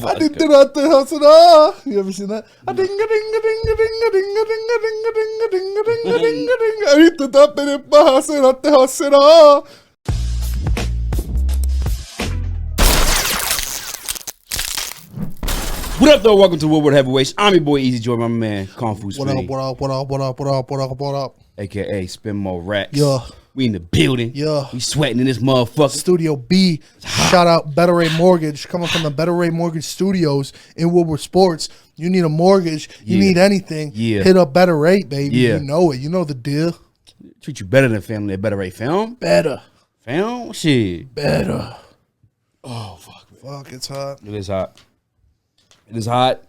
I did not hustle. You ever seen that? A ding a ding a ding a ding a ding a ding a ding a ding a ding a ding a ding a ding. I hit the top in it, hustle. What up, though? Welcome to Woodward Heavyweights. I'm your boy Easy Joy, my man, Kung Fu Speed. What up? AKA Spin More Rex. Yeah. We in the building. Yeah. We sweating in this motherfucker. Studio B. Shout out Better Rate Mortgage. Coming from the Better Rate Mortgage Studios in Woodward Sports. You need a mortgage. You need anything. Yeah. Hit up Better Rate, baby. Yeah. You know it. You know the deal. Treat you better than family at Better Rate Film. Better. Film? Shit. Better. Oh, fuck. Man. Fuck, it's hot. It is hot. It is hot.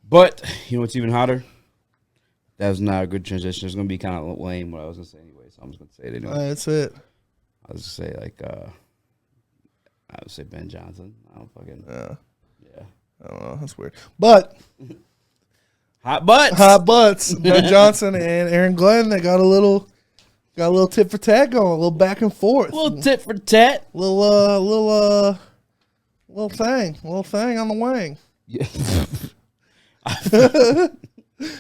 But, you know what's even hotter? That was not a good transition. It's going to be kind of lame what I was going to say anyway, so I'm just going to say it anyway. That's it. I was going to say, like, I would say Ben Johnson. I don't fucking... Yeah. Yeah. I don't know. That's weird. But... Hot butts. Hot butts. Ben Johnson and Aaron Glenn, they got a little tit for tat going, a little back and forth. A little tit for tat. Little thing on the wing. Yeah.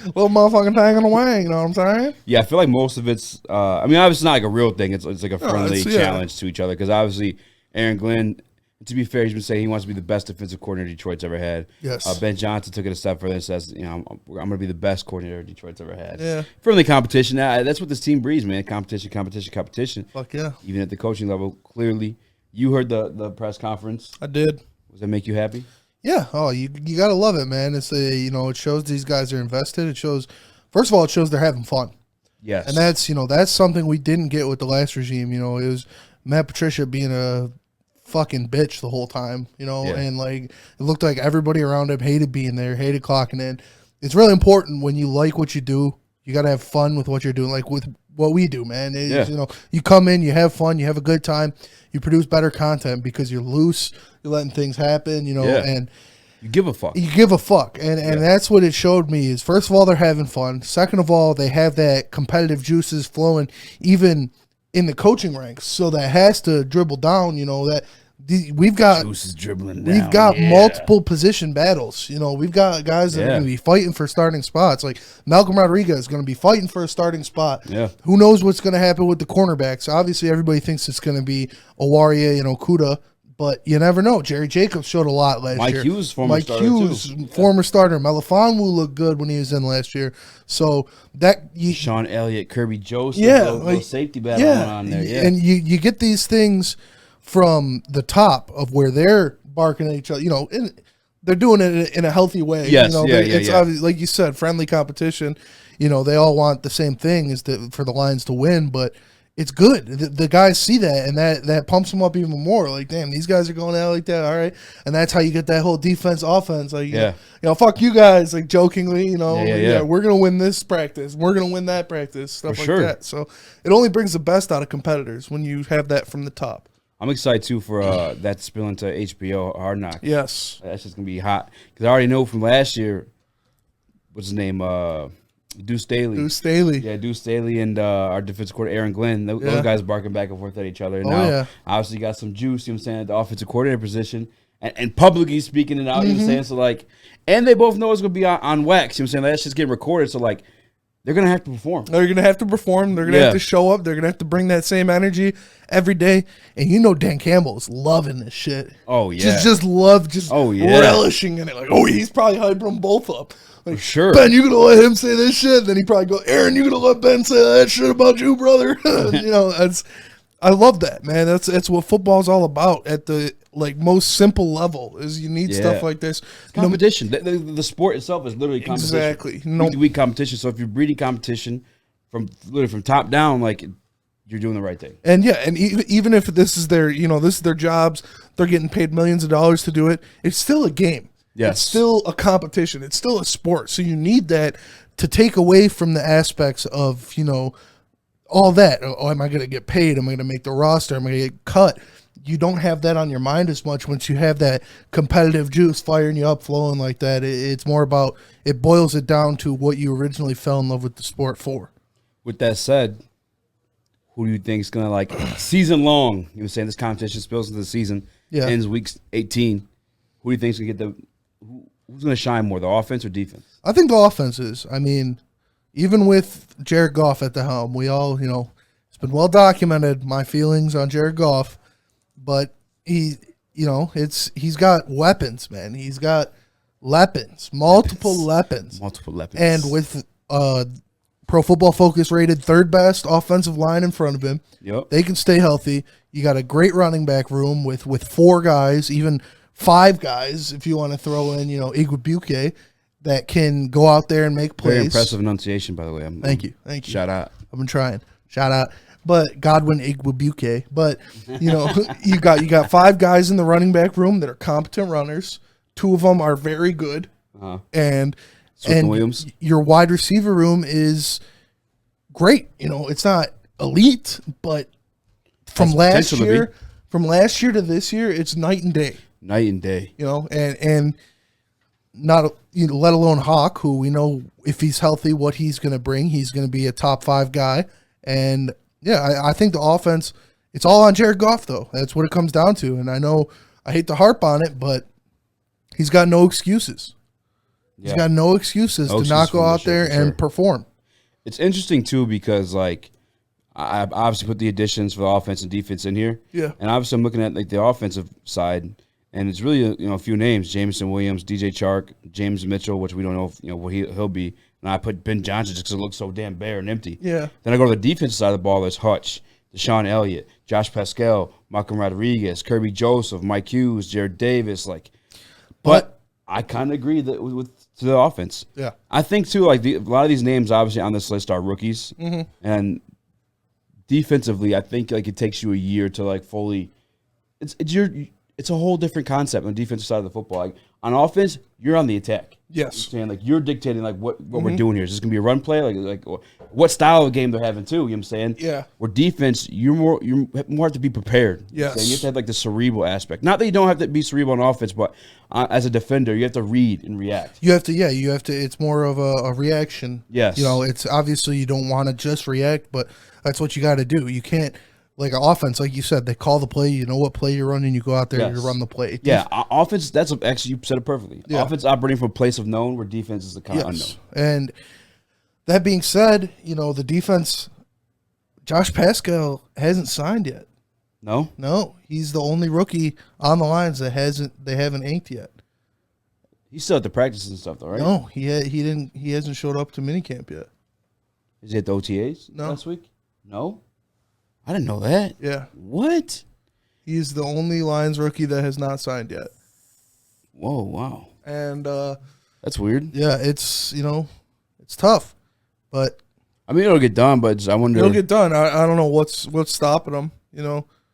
Little motherfucking thing on the wing, you know what I'm saying? Yeah, I feel like most of it's, I mean, obviously not like a real thing. It's like a friendly challenge to each other because obviously Aaron Glenn, to be fair, he's been saying he wants to be the best defensive coordinator Detroit's ever had. Yes. Ben Johnson took it a step further and says, you know, I'm going to be the best coordinator Detroit's ever had. Yeah. Friendly competition. That's what this team breeds, man. Competition. Fuck yeah. Even at the coaching level, clearly. You heard the press conference. I did. Does that make you happy? Yeah. Oh, you got to love it, man. It's it shows these guys are invested. It shows, first of all, it shows they're having fun. Yes. And that's something we didn't get with the last regime. It was Matt Patricia being a fucking bitch the whole time, and like it looked like everybody around him hated being there, hated clocking in. It's really important when you like what you do, you got to have fun with what you're doing, like with what we do, man. You come in, you have fun, you have a good time, you produce better content because you're loose, you're letting things happen, and you give a fuck. You give a fuck. And that's what it showed me is, first of all, they're having fun. Second of all, they have that competitive juices flowing even in the coaching ranks. So that has to dribble down, we've got juices dribbling down. We've got multiple position battles. We've got guys that are going to be fighting for starting spots. Like Malcolm Rodriguez is going to be fighting for a starting spot. Yeah. Who knows what's going to happen with the cornerbacks? Obviously, everybody thinks it's going to be Owaria and Okudah, but you never know. Jerry Jacobs showed a lot last year. Mike Hughes, former starter. Melifonwu looked good when he was in last year. So Sean Elliott, Kirby Joseph, little safety battle going on there. Yeah. And you get these things from the top of where they're barking at each other, they're doing it in a healthy way. Yes, It's obvious, like you said, friendly competition. They all want the same thing, is for the Lions to win, but it's good. The guys see that, and that pumps them up even more. Like, damn, these guys are going out like that. All right, and that's how you get that whole defense, offense. Like, fuck you guys. Like jokingly, we're gonna win this practice. We're gonna win that practice. Stuff like that. So it only brings the best out of competitors when you have that from the top. I'm excited, too, for that to spill into HBO Hard Knocks. Yes. That's just going to be hot. Because I already know from last year, what's his name? Deuce Staley. Yeah, Deuce Staley and our defensive coordinator, Aaron Glenn. Those guys barking back and forth at each other. And now, obviously, got some juice, at the offensive coordinator position. And publicly speaking it out, so, like, and they both know it's going to be on wax. That's just getting recorded. So, like, they're going to have to perform. They're going to have to perform. They're going to have to show up. They're going to have to bring that same energy every day. And Dan Campbell's loving this shit. Oh, yeah. Relishing in it. Like, he's probably hyping them both up. Like, for sure. Ben, you going to let him say this shit? Then he probably go, Aaron, you going to let Ben say that shit about you, brother? I love that, man. That's what football's all about at the most simple level, is you need stuff like this. Competition. The sport itself is literally competition. Exactly. Week competition. So if you're breeding competition from top down, like, you're doing the right thing. And even if this is their jobs, they're getting paid millions of dollars to do it. It's still a game. Yes. It's still a competition. It's still a sport. So you need that to take away from the aspects of, all that. Oh, am I going to get paid? Am I going to make the roster? Am I going to get cut? You don't have that on your mind as much once you have that competitive juice firing you up, flowing like that. It's more about, it boils it down to what you originally fell in love with the sport for. With that said, who do you think is going to, season long, this competition spills into the season, ends week 18. Who do you think's gonna get who's gonna shine more, the offense or defense? I think the offense is. I mean, even with Jared Goff at the helm, we all, it's been well documented my feelings on Jared Goff, but he's got weapons, man. He's got multiple weapons. And with Pro Football Focus rated third best offensive line in front of him, they can stay healthy. You got a great running back room with 4 guys, even 5 guys if you want to throw in, Igwebuike, that can go out there and make plays. Very impressive enunciation, by the way. Thank you. Shout out. I've been trying. Shout out. But Godwin Igwebuike. But you got 5 guys in the running back room that are competent runners. 2 of them are very good, and Williams. Your wide receiver room is great. It's not elite, but from last year to this year, it's night and day. Night and day. And not let alone Hawk, who we know if he's healthy, what he's going to bring. He's going to be a top 5 guy, and I think the offense. It's all on Jared Goff, though. That's what it comes down to. And I know I hate to harp on it, but he's got no excuses. He's got no excuses to not go out there and perform. It's interesting, too, because, I obviously put the additions for the offense and defense in here. Yeah. And obviously I'm looking at, the offensive side, and it's really, a few names. Jameson Williams, DJ Chark, James Mitchell, which we don't know if, what he'll be. And I put Ben Johnson just because it looks so damn bare and empty. Yeah. Then I go to the defensive side of the ball. There's Hutch, Deshaun Elliott, Josh Pascal, Malcolm Rodriguez, Kirby Joseph, Mike Hughes, Jared Davis, But I kind of agree that with the offense. Yeah. I think, too, a lot of these names, obviously, on this list are rookies. Mm-hmm. And defensively, I think, it takes you a year to, fully – it's a whole different concept on the defensive side of the football. On offense, you're on the attack. Yes. You're saying, you're dictating, what we're doing here. Is this going to be a run play? What style of game they're having, too, you know what I'm saying? Yeah. Where defense, you more have to be prepared. Yes. You have to have, the cerebral aspect. Not that you don't have to be cerebral on offense, but as a defender, you have to read and react. You have to, it's more of a reaction. Yes. It's obviously you don't want to just react, but that's what you got to do. You can't, an offense, like you said, they call the play, you know what play you're running, you go out there and you run the play. Yeah, offense, actually, you said it perfectly. Yeah. Offense operating from a place of known where defense is the kind of unknown. And that being said, the defense, Josh Pascal hasn't signed yet. No? No, he's the only rookie on the lines that they haven't inked yet. He's still at the practice and stuff, though, right? No, he hasn't showed up to minicamp yet. Is he at the OTAs last week? No? I didn't know that. Yeah. What? He's the only Lions rookie that has not signed yet. Whoa, wow. And that's weird. Yeah, it's it's tough. But I mean, it'll get done, but I wonder. It'll get done. I don't know what's stopping him,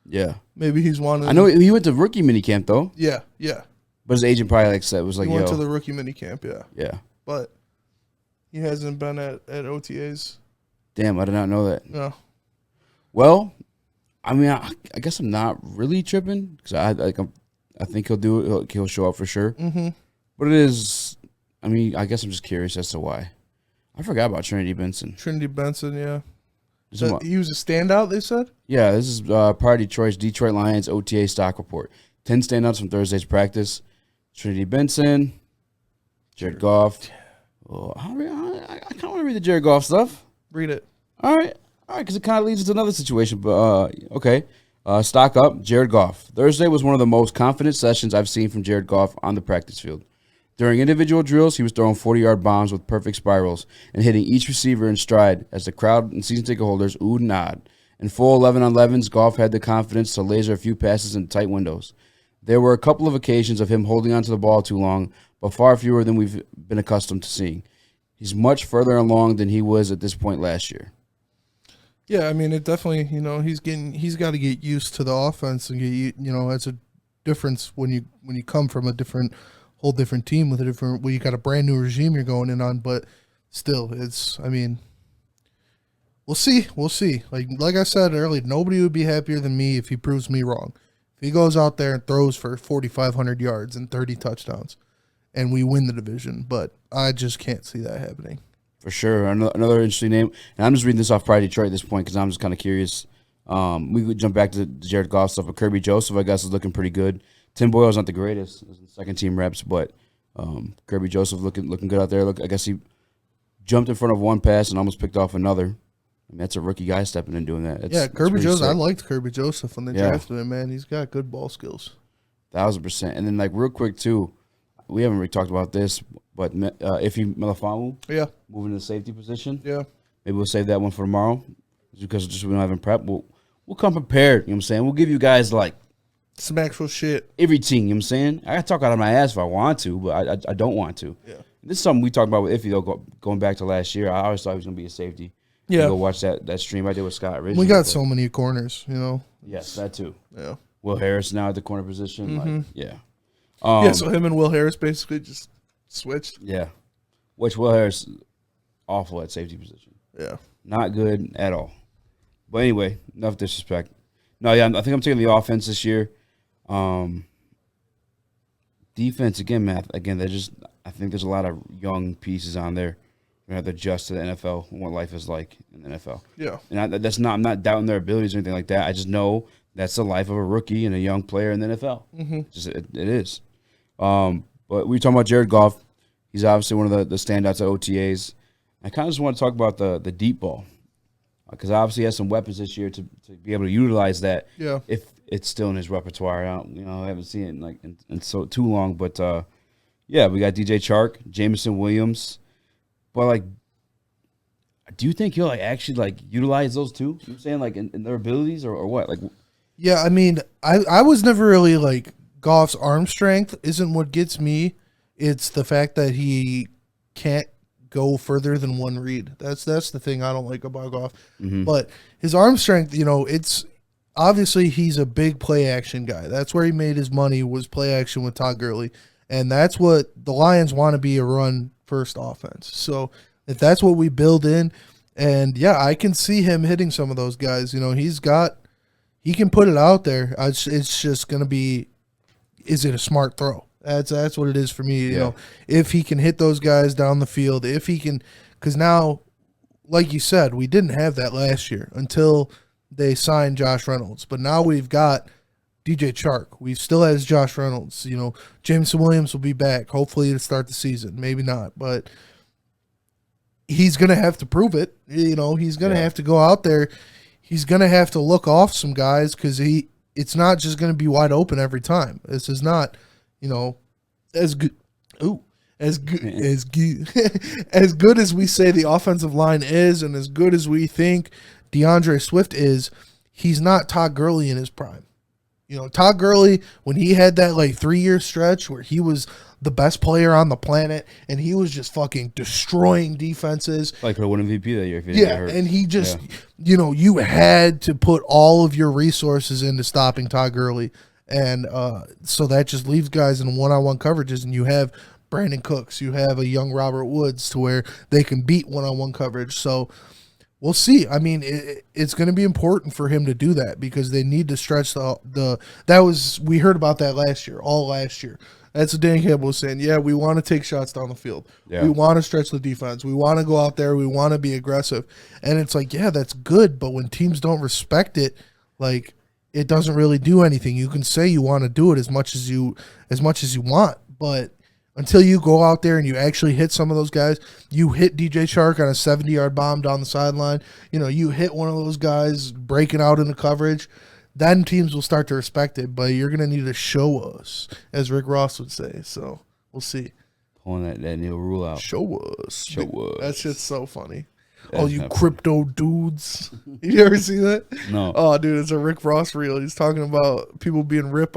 Yeah. Maybe he's wanting. I know he went to rookie minicamp though. Yeah. But his agent probably said he went to the rookie minicamp, yeah. Yeah. But he hasn't been at OTAs. Damn, I did not know that. No. Well, I mean, I guess I'm not really tripping because I think he'll do it. He'll show up for sure. Mm-hmm. But it is. I mean, I guess I'm just curious as to why. I forgot about Trinity Benson. Yeah. He was a standout, they said? Yeah, this is part of Detroit Lions OTA stock report. 10 standouts from Thursday's practice. Trinity Benson, Jared Goff. Oh, I kind of want to read the Jared Goff stuff. Read it. All right, because it kind of leads into another situation. But okay, stock up. Jared Goff. Thursday was one of the most confident sessions I've seen from Jared Goff on the practice field. During individual drills, he was throwing 40-yard bombs with perfect spirals and hitting each receiver in stride as the crowd and season ticket holders oohed and ahed. In full 11-on-11s, Goff had the confidence to laser a few passes in tight windows. There were a couple of occasions of him holding onto the ball too long, but far fewer than we've been accustomed to seeing. He's much further along than he was at this point last year. Yeah, I mean, it definitely, he's got to get used to the offense and it's a difference when you come from a whole different team with you got a brand new regime you're going in on, but still, we'll see. Like I said earlier, nobody would be happier than me if he proves me wrong. If he goes out there and throws for 4,500 yards and 30 touchdowns, and we win the division, but I just can't see that happening. For sure. Another interesting name, and I'm just reading this off Pride Detroit at this point because I'm just kind of curious. We could jump back to the Jared Goff stuff, but Kirby Joseph, I guess, is looking pretty good. Tim Boyle's not the greatest, second team reps, but Kirby Joseph looking good out there. I guess he jumped in front of one pass and almost picked off another. I mean, that's a rookie guy stepping in doing that. Kirby Joseph. I liked Kirby Joseph when they drafted him. Man, he's got good ball skills. 1,000%. And then like real quick too, we haven't really talked about this, but Ife Melifonwu, moving to the safety position. Yeah, maybe we'll save that one for tomorrow, because just we don't have him prep. We'll come prepared. You know what I'm saying? We'll give you guys like some actual shit. Everything. You know what I'm saying? I got to talk out of my ass if I want to, but I don't want to. Yeah. This is something we talked about with Ife though. Going back to last year, I always thought he was gonna be a safety. Yeah. Go watch that stream I did with Scott originally. We got so many corners, you know. Yes, that too. Yeah. Will Harris now at the corner position. Like, yeah. So him and Will Harris basically just switched. Yeah. Which Will Harris, awful at safety position. Yeah. Not good at all. But anyway, enough disrespect. No, yeah, I think I'm taking the offense this year. Defense, again, I think there's a lot of young pieces on there. We're going to have to adjust to the NFL and what life is like in the NFL. Yeah. And I'm not doubting their abilities or anything like that. I just know that's the life of a rookie and a young player in the NFL. It is. But we were talking about Jared Goff. He's obviously one of the standouts at OTAs. I kind of just want to talk about the deep ball, because obviously he has some weapons this year to be able to utilize that. Yeah. If it's still in his repertoire, I haven't seen it in so too long. But we got DJ Chark, Jameson Williams. But do you think he'll actually utilize those two? You know what I'm saying, in their abilities or what? Yeah, I mean, I was never really Goff's arm strength isn't what gets me. It's the fact that he can't go further than one read. That's the thing I don't like about Goff. But his arm strength, it's obviously he's a big play action guy. That's where he made his money, was play action with Todd Gurley. And that's what the Lions want to be, a run first offense. So if that's what we build in, and I can see him hitting some of those guys. He can put it out there. It's just going to be, is it a smart throw? That's what it is for me. You know, if he can hit those guys down the field, if he can, because now, like you said, we didn't have that last year until they signed Josh Reynolds. But now we've got DJ Chark. We still has Josh Reynolds. Jameson Williams will be back, hopefully to start the season. Maybe not, but he's going to have to prove it. He's going to have to go out there. He's going to have to look off some guys, because it's not just going to be wide open every time. This is not, as good. As good as good as we say the offensive line is, and as good as we think DeAndre Swift is, he's not Todd Gurley in his prime. Todd Gurley, when he had that 3-year stretch where he was the best player on the planet and he was just fucking destroying defenses. Could have won MVP that year if he didn't get hurt. And he just, you had to put all of your resources into stopping Todd Gurley. And so that just leaves guys in one-on-one coverages, and you have Brandon Cooks, you have a young Robert Woods to where they can beat one-on-one coverage. So we'll see. I mean, it's going to be important for him to do that, because they need to stretch we heard about that last year. That's what Dan Campbell was saying. Yeah, we want to take shots down the field. Yeah. We want to stretch the defense. We want to go out there. We want to be aggressive. And it's that's good, but when teams don't respect it, it doesn't really do anything. You can say you want to do it as much as you want, but until you go out there and you actually hit some of those guys, you hit DJ Chark on a 70-yard bomb down the sideline, you hit one of those guys breaking out into coverage, then teams will start to respect it. But you're going to need to show us, as Rick Ross would say. So we'll see. Pulling that new rule out. Show us. That shit's so funny. That's you crypto dudes. You ever see that? No. Oh, dude, it's a Rick Ross reel. He's talking about people being rich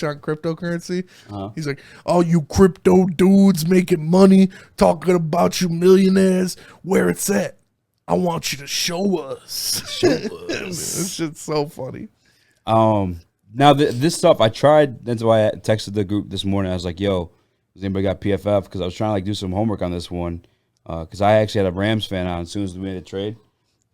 on cryptocurrency. He's like, oh, you crypto dudes making money, talking about you millionaires, where it's at. I want you to show us. This shit's so funny. Now, this stuff, I tried. That's why I texted the group this morning. I was like, yo, has anybody got PFF? Because I was trying to do some homework on this one. Because I actually had a Rams fan on as soon as we made a trade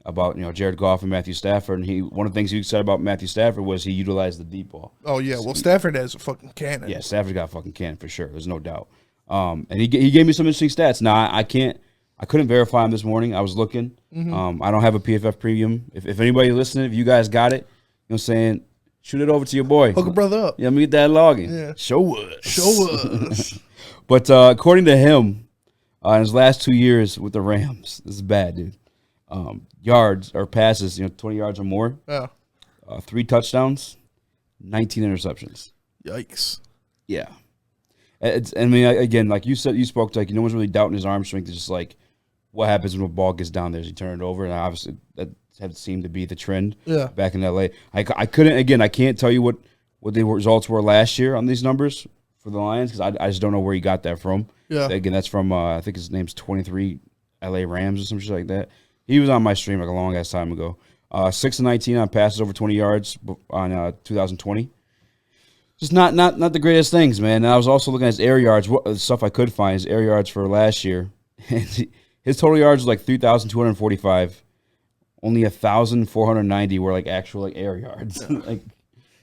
about Jared Goff and Matthew Stafford, and one of the things he said about Matthew Stafford was he utilized the deep ball. Oh yeah, well Stafford has a fucking cannon. Yeah, Stafford got a fucking cannon for sure. There's no doubt. And he gave me some interesting stats. Now I couldn't verify them this morning. I was looking. I don't have a PFF premium. If anybody listening, if you guys got it, you know what I'm saying, Shoot it over to your boy. Hook a brother up. Yeah, let me get that login. Yeah. Show us. Show us. But according to him, in his last 2 years with the Rams, this is bad, dude. Yards or passes, 20 yards or more. Yeah. 3 touchdowns, 19 interceptions. Yikes. Yeah. I mean, again, like you said, you spoke to, no one's really doubting his arm strength. It's just like, what happens when a ball gets down there? Does he turn it over? And obviously, that had seemed to be the trend back in L.A. I couldn't, again, I can't tell you what the results were last year on these numbers for the Lions because I just don't know where he got that from. Yeah. Again, that's from, I think his name's 23 L.A. Rams or some shit like that. He was on my stream like a long ass time ago. 6-19 on passes over 20 yards on 2020. Just not the greatest things, man. And I was also looking at his air yards, the stuff I could find, his air yards for last year. And his total yards was like 3,245. Only 1,490 were like actual like air yards. Like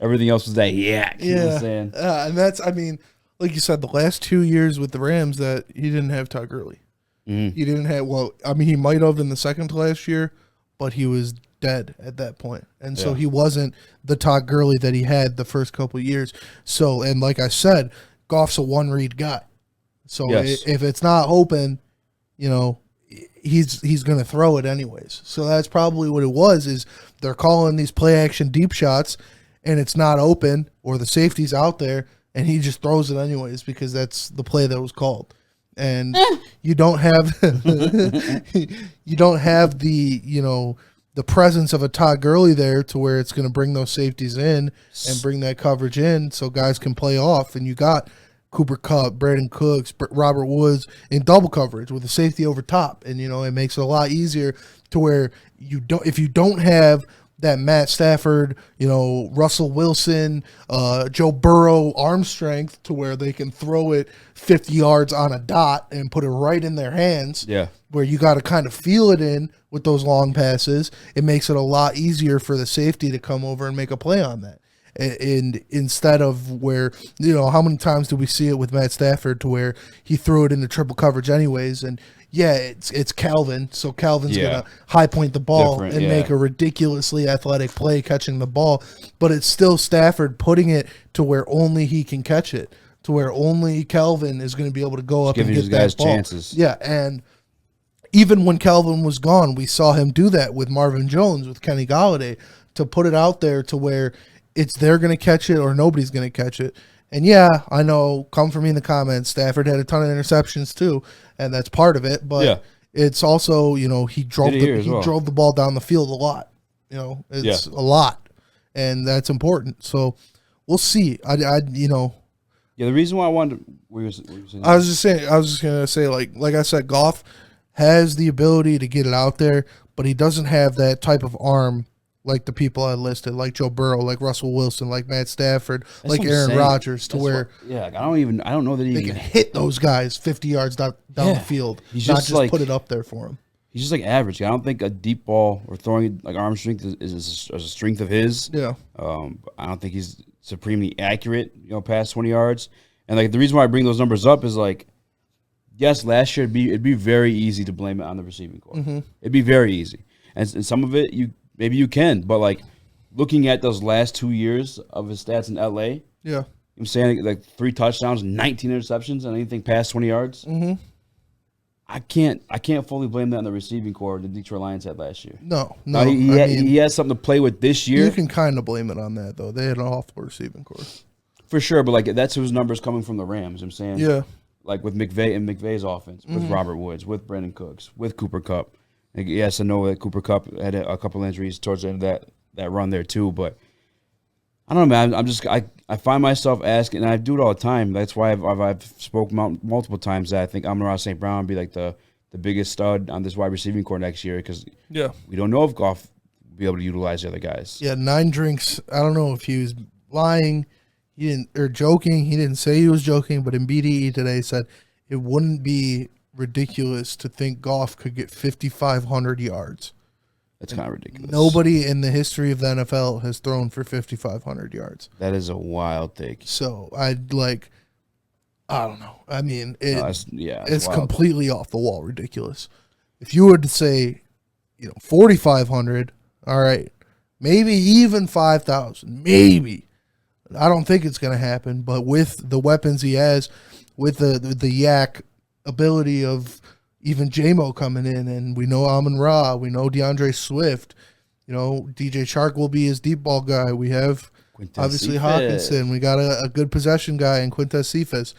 everything else was that yak. Yeah. You know what I'm saying? And that's, I mean, like you said, the last 2 years with the Rams that he didn't have Todd Gurley. Mm-hmm. He didn't have, well, I mean, he might have in the second to last year, but he was dead at that point. And so he wasn't the Todd Gurley that he had the first couple of years. So, and like I said, Goff's a one-read guy. So if it's not open, he's going to throw it anyways. So that's probably what it was, is they're calling these play-action deep shots, and it's not open, or the safety's out there, and he just throws it anyways because that's the play that was called. And you don't have the presence of a Todd Gurley there to where it's going to bring those safeties in and bring that coverage in so guys can play off. And you got Cooper Kupp, Brandon Cooks, Robert Woods in double coverage with a safety over top. And, it makes it a lot easier to where if you don't have that Matt Stafford, Russell Wilson, Joe Burrow arm strength to where they can throw it 50 yards on a dot and put it right in their hands. Yeah. Where you got to kind of feel it in with those long passes. It makes it a lot easier for the safety to come over and make a play on that. And instead of where, how many times do we see it with Matt Stafford to where he threw it into triple coverage anyways? And it's Calvin, so Calvin's going to high point the ball and make a ridiculously athletic play catching the ball. But it's still Stafford putting it to where only he can catch it, to where only Calvin is going to be able to go up and get that ball. Chances. Yeah, and even when Calvin was gone, we saw him do that with Marvin Jones, with Kenny Golladay, to put it out there to where it's they're going to catch it or nobody's going to catch it. And I know, come for me in the comments, Stafford had a ton of interceptions too, and that's part of it. But it's also, he drove the ball down the field a lot. It's a lot, and that's important. So we'll see. The reason why I wanted I was just going to say, like I said, Goff has the ability to get it out there, but he doesn't have that type of arm like the people I listed, like Joe Burrow, like Russell Wilson, like Matt Stafford, like Aaron Rodgers, to where I don't know that they can hit those guys 50 yards down the field. He's not just put it up there for him. He's just like average. I don't think a deep ball or throwing like arm strength is a strength of his. Yeah. I don't think he's supremely accurate, past 20 yards. And like the reason why I bring those numbers up is like, yes, last year it'd be very easy to blame it on the receiving corps. Mm-hmm. It'd be very easy, and some of it maybe you can, but like looking at those last 2 years of his stats in LA, I'm saying like 3 touchdowns, 19 interceptions, and anything past 20 yards. Mm-hmm. I can't fully blame that on the receiving corps the Detroit Lions had last year. No. He has something to play with this year. You can kind of blame it on that though. They had an awful receiving corps for sure, but like that's whose numbers coming from the Rams. I'm saying, like with McVay and McVay's offense, with Robert Woods, with Brandon Cooks, with Cooper Kupp. Yes, I know that Cooper Kupp had a couple injuries towards the end of that run there too, but I don't know, man. I find myself asking, and I do it all the time. That's why I've spoken multiple times that I think Amon-Ra St. Brown will be like the biggest stud on this wide receiving corps next year because we don't know if Goff will be able to utilize the other guys. Yeah, 9 drinks. I don't know if he was lying, or joking. He didn't say he was joking, but in BDE today said it wouldn't be ridiculous to think Goff could get 5,500 yards. That's kind of ridiculous. Nobody in the history of the NFL has thrown for 5,500 yards. That is a wild take. So I don't know. I mean, it's wild. Completely off the wall ridiculous. If you were to say, 4,500, all right, maybe even 5,000. Maybe. I don't think it's going to happen, but with the weapons he has, with the yak ability of even J-Mo coming in, and we know Amon-Ra, we know DeAndre Swift, DJ Chark will be his deep ball guy. We have Quintez obviously Cephas. Hawkinson. We got a good possession guy in Quintez Cephas.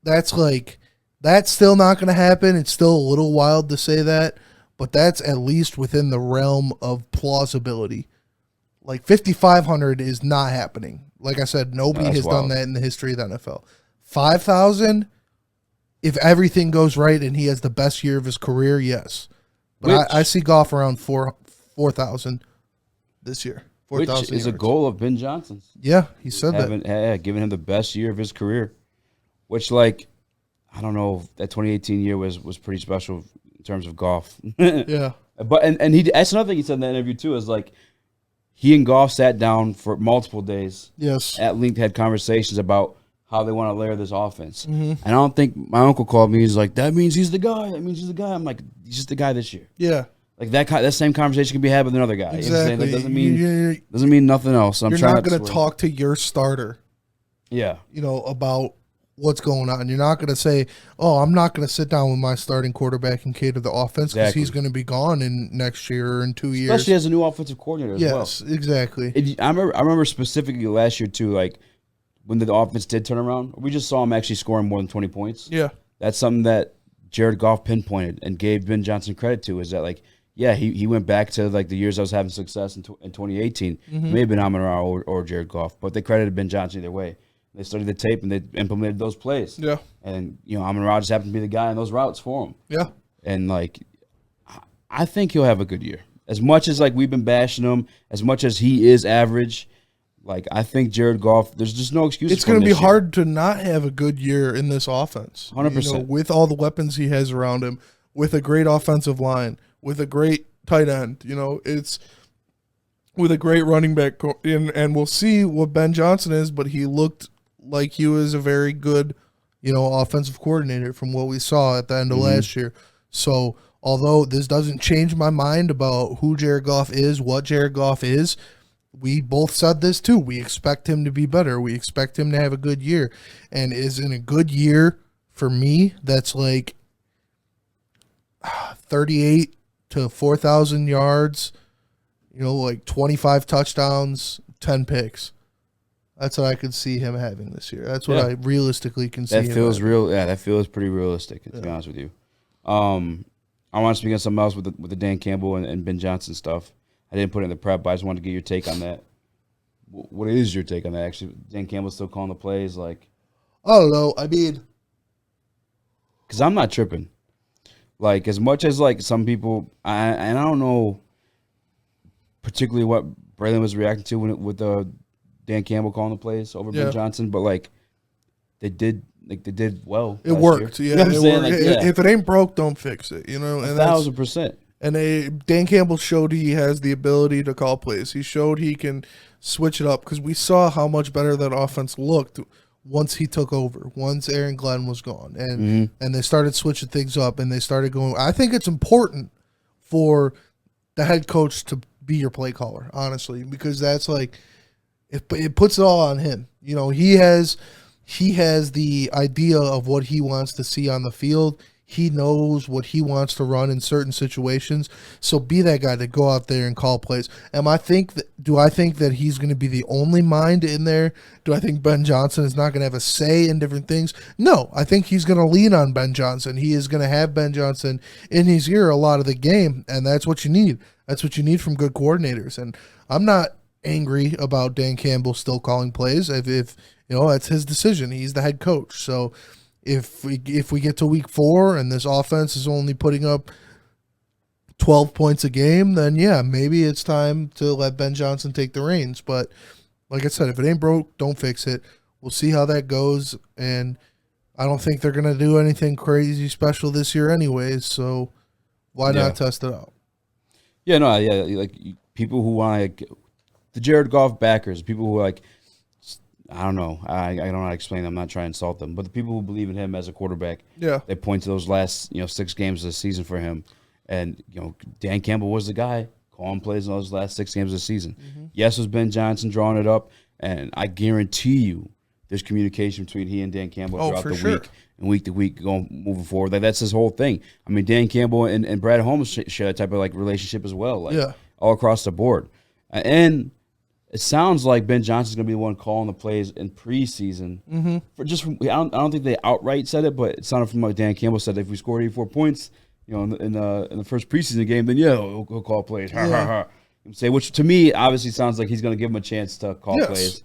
That's still not going to happen. It's still a little wild to say that, but that's at least within the realm of plausibility. Like 5,500 is not happening. Like I said, nobody has done that in the history of the NFL. 5,000, if everything goes right and he has the best year of his career, yes. But I see Goff around 4,000 this year. 4,000 which is a goal of Ben Johnson's. Yeah, he said that. Giving him the best year of his career, which, like, I don't know, that 2018 year was pretty special in terms of Goff. Yeah. But and that's another thing he said in that interview too, is like he and Goff sat down for multiple days. Yes. At length, had conversations about how they want to layer this offense. Mm-hmm. And I don't think my uncle called me. He's like, that means he's the guy. That means he's the guy. I'm like, he's just the guy this year. Yeah. Like that same conversation can be had with another guy. Exactly. You know what I'm saying? That doesn't mean nothing else. You're not going to talk to your starter. Yeah. About what's going on. You're not going to say, oh, I'm not going to sit down with my starting quarterback and cater the offense because he's going to be gone in next year or in 2 years. Especially as a new offensive coordinator as well. Yes, exactly. I remember specifically last year too, like when the offense did turn around, we just saw him actually scoring more than 20 points. Yeah. That's something that Jared Goff pinpointed and gave Ben Johnson credit to, is that, like, yeah, he went back to, like, the years I was having success in 2018. Mm-hmm. Maybe been Amon-Ra or Jared Goff, but they credited Ben Johnson either way. They studied the tape and they implemented those plays. Yeah. And, Amon-Ra just happened to be the guy in those routes for him. Yeah. And, like, I think he'll have a good year. As much as, like, we've been bashing him, as much as he is average, like, I think Jared Goff, there's just no excuse. It's going to be hard to not have a good year in this offense. 100%. With all the weapons he has around him, with a great offensive line, with a great tight end, it's with a great running back. And we'll see what Ben Johnson is, but he looked like he was a very good, offensive coordinator from what we saw at the end of last year. So although this doesn't change my mind about who Jared Goff is, what Jared Goff is, we both said this too. We expect him to be better. We expect him to have a good year. And is in a good year for me, that's like 38 to 4,000 yards, like 25 touchdowns, 10 picks. That's what I could see him having this year. That's what I realistically can see. That feels real. Yeah, that feels pretty realistic, to be honest with you. I want to speak on something else with the Dan Campbell and Ben Johnson stuff. I didn't put it in the prep, but I just wanted to get your take on that. What is your take on that? Actually, Dan Campbell's still calling the plays, like, I don't know. I mean, because I'm not tripping. Like, as much as, like, some people, I don't know particularly what Braylon was reacting to with Dan Campbell calling the plays over Ben Johnson, but, like, they did well. It worked. Year. Yeah, it worked. Like, if it ain't broke, don't fix it. And 1,000%. And Dan Campbell showed he has the ability to call plays. He showed he can switch it up because we saw how much better that offense looked once he took over, once Aaron Glenn was gone. And they started switching things up and they started going. I think it's important for the head coach to be your play caller, honestly, because that's like it puts it all on him. He has the idea of what he wants to see on the field. He knows what he wants to run in certain situations. So be that guy to go out there and call plays. Do I think that he's going to be the only mind in there? Do I think Ben Johnson is not going to have a say in different things? No, I think he's going to lean on Ben Johnson. He is going to have Ben Johnson in his ear a lot of the game, and that's what you need. That's what you need from good coordinators. And I'm not angry about Dan Campbell still calling plays. If that's his decision. He's the head coach. So if we get to week 4 and this offense is only putting up 12 points a game, then yeah, maybe it's time to let Ben Johnson take the reins. But like I said, if it ain't broke, don't fix it. We'll see how that goes. And I don't think they're going to do anything crazy special this year anyways. So why not test it out? Yeah, no, yeah. Like people who want to, the Jared Goff backers, people who like, I don't know. I don't know how to explain them. I'm not trying to insult them. But the people who believe in him as a quarterback, they point to those last 6 games of the season for him. And, Dan Campbell was the guy calling plays in those last 6 games of the season. Yes, it was Ben Johnson drawing it up, and I guarantee you there's communication between he and Dan Campbell throughout the week and week to week moving forward. Like, that's his whole thing. I mean, Dan Campbell and Brad Holmes share that type of like relationship as well, like all across the board. And it sounds like Ben Johnson's going to be the one calling the plays in preseason. I don't think they outright said it, but it sounded from what Dan Campbell said. If we scored 84 points, in the first preseason game, then he'll call plays. Which to me obviously sounds like he's going to give him a chance to call plays.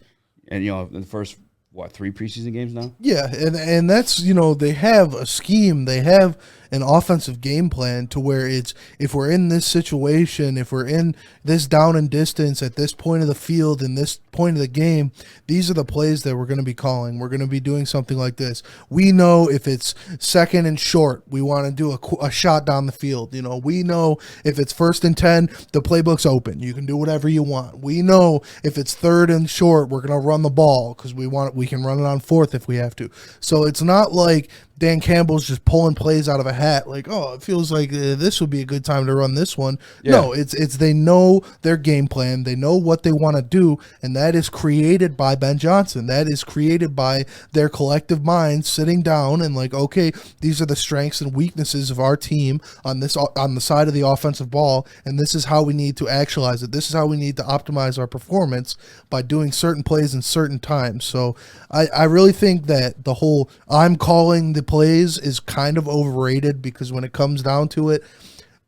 And in the first 3 preseason games now? Yeah, and that's, they have a scheme, they have an offensive game plan to where it's, if we're in this situation, if we're in this down and distance at this point of the field, in this point of the game, these are the plays that we're going to be calling. We're going to be doing something like this. We know if it's second and short, we want to do a shot down the field. We know if it's 1st and 10, the playbook's open. You can do whatever you want. We know if it's 3rd and short, we're going to run the ball because we can run it on 4th if we have to. So it's not like Dan Campbell's just pulling plays out of a hat, like, oh, it feels like this would be a good time to run this one. Yeah. No, it's they know their game plan, they know what they want to do, and that is created by Ben Johnson. That is created by their collective minds sitting down and like, okay, these are the strengths and weaknesses of our team on the side of the offensive ball, and this is how we need to actualize it. This is how we need to optimize our performance by doing certain plays in certain times. So I really think that the whole I'm calling the plays is kind of overrated, because when it comes down to it,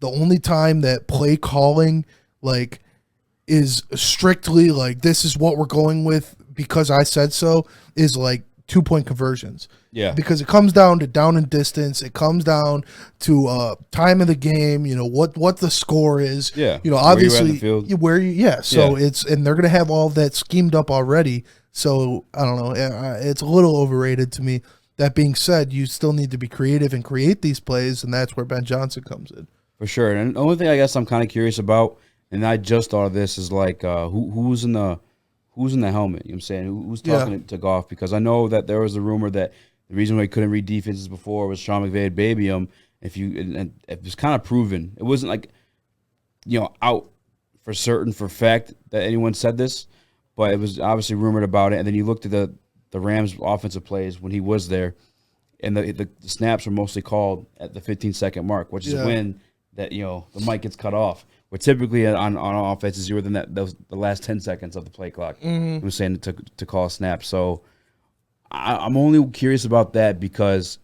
the only time that play calling like is strictly like this is what we're going with because I said so is like 2-point conversions. Yeah, because it comes down to down and distance. It comes down to time of the game. What the score is. Yeah, obviously it's and they're gonna have all of that schemed up already. So I don't know. It's a little overrated to me. That being said, you still need to be creative and create these plays, and that's where Ben Johnson comes in. For sure. And the only thing I guess I'm kind of curious about, and I just thought of this, is like who's in the helmet? You know what I'm saying? Who's talking to Goff? Because I know that there was a rumor that the reason why he couldn't read defenses before was Sean McVay had baby him. And it was kind of proven. It wasn't like out for certain for fact that anyone said this, but it was obviously rumored about it. And then you looked at the Rams' offensive plays when he was there, and the snaps were mostly called at the 15-second mark, which is when that the mic gets cut off. Where typically on offense is within the last 10 seconds of the play clock. I'm saying to call a snap. So I'm only curious about that because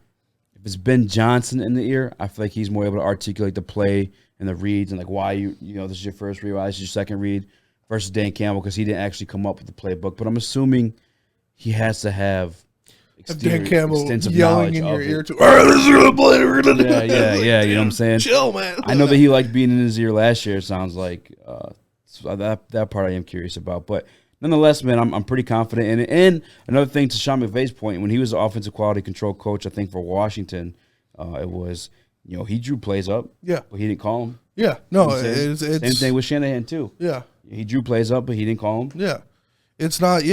if it's Ben Johnson in the ear, I feel like he's more able to articulate the play and the reads and like why this is your first read, why this is your second read, versus Dan Campbell because he didn't actually come up with the playbook. But I'm assuming he has to have Dan Campbell yelling in your ear too. All right, this is gonna play. We're gonna do yeah. You know what I'm saying? Chill, man. I know that he liked being in his ear last year. It sounds like so that part I am curious about, but nonetheless, man, I'm pretty confident in it. And another thing to Sean McVay's point, when he was the offensive quality control coach, I think for Washington, it was he drew plays up, but he didn't call them. Yeah, no, it's same thing with Shanahan too. Yeah, he drew plays up, but he didn't call them. Yeah. It's not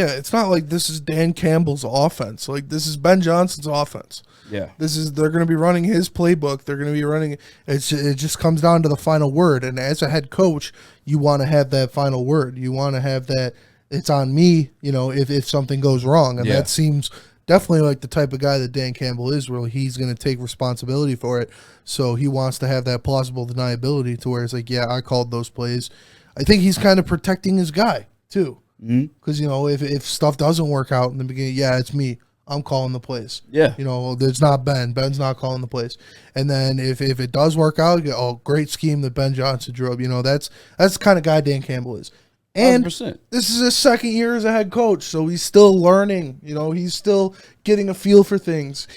like this is Dan Campbell's offense. Like this is Ben Johnson's offense. Yeah. They're going to be running his playbook. They're going to be running it just comes down to the final word. And as a head coach, you want to have that final word. You want to have that it's on me, if something goes wrong. And that seems definitely like the type of guy that Dan Campbell is, where he's going to take responsibility for it. So he wants to have that plausible deniability to where it's like, yeah, I called those plays. I think he's kind of protecting his guy too. Because if stuff doesn't work out in the beginning, it's me. I'm calling the plays. Yeah. There's not Ben. Ben's not calling the plays. And then if it does work out, great scheme that Ben Johnson drew up. That's the kind of guy Dan Campbell is. And 100%. This is his second year as a head coach, so he's still learning. He's still getting a feel for things.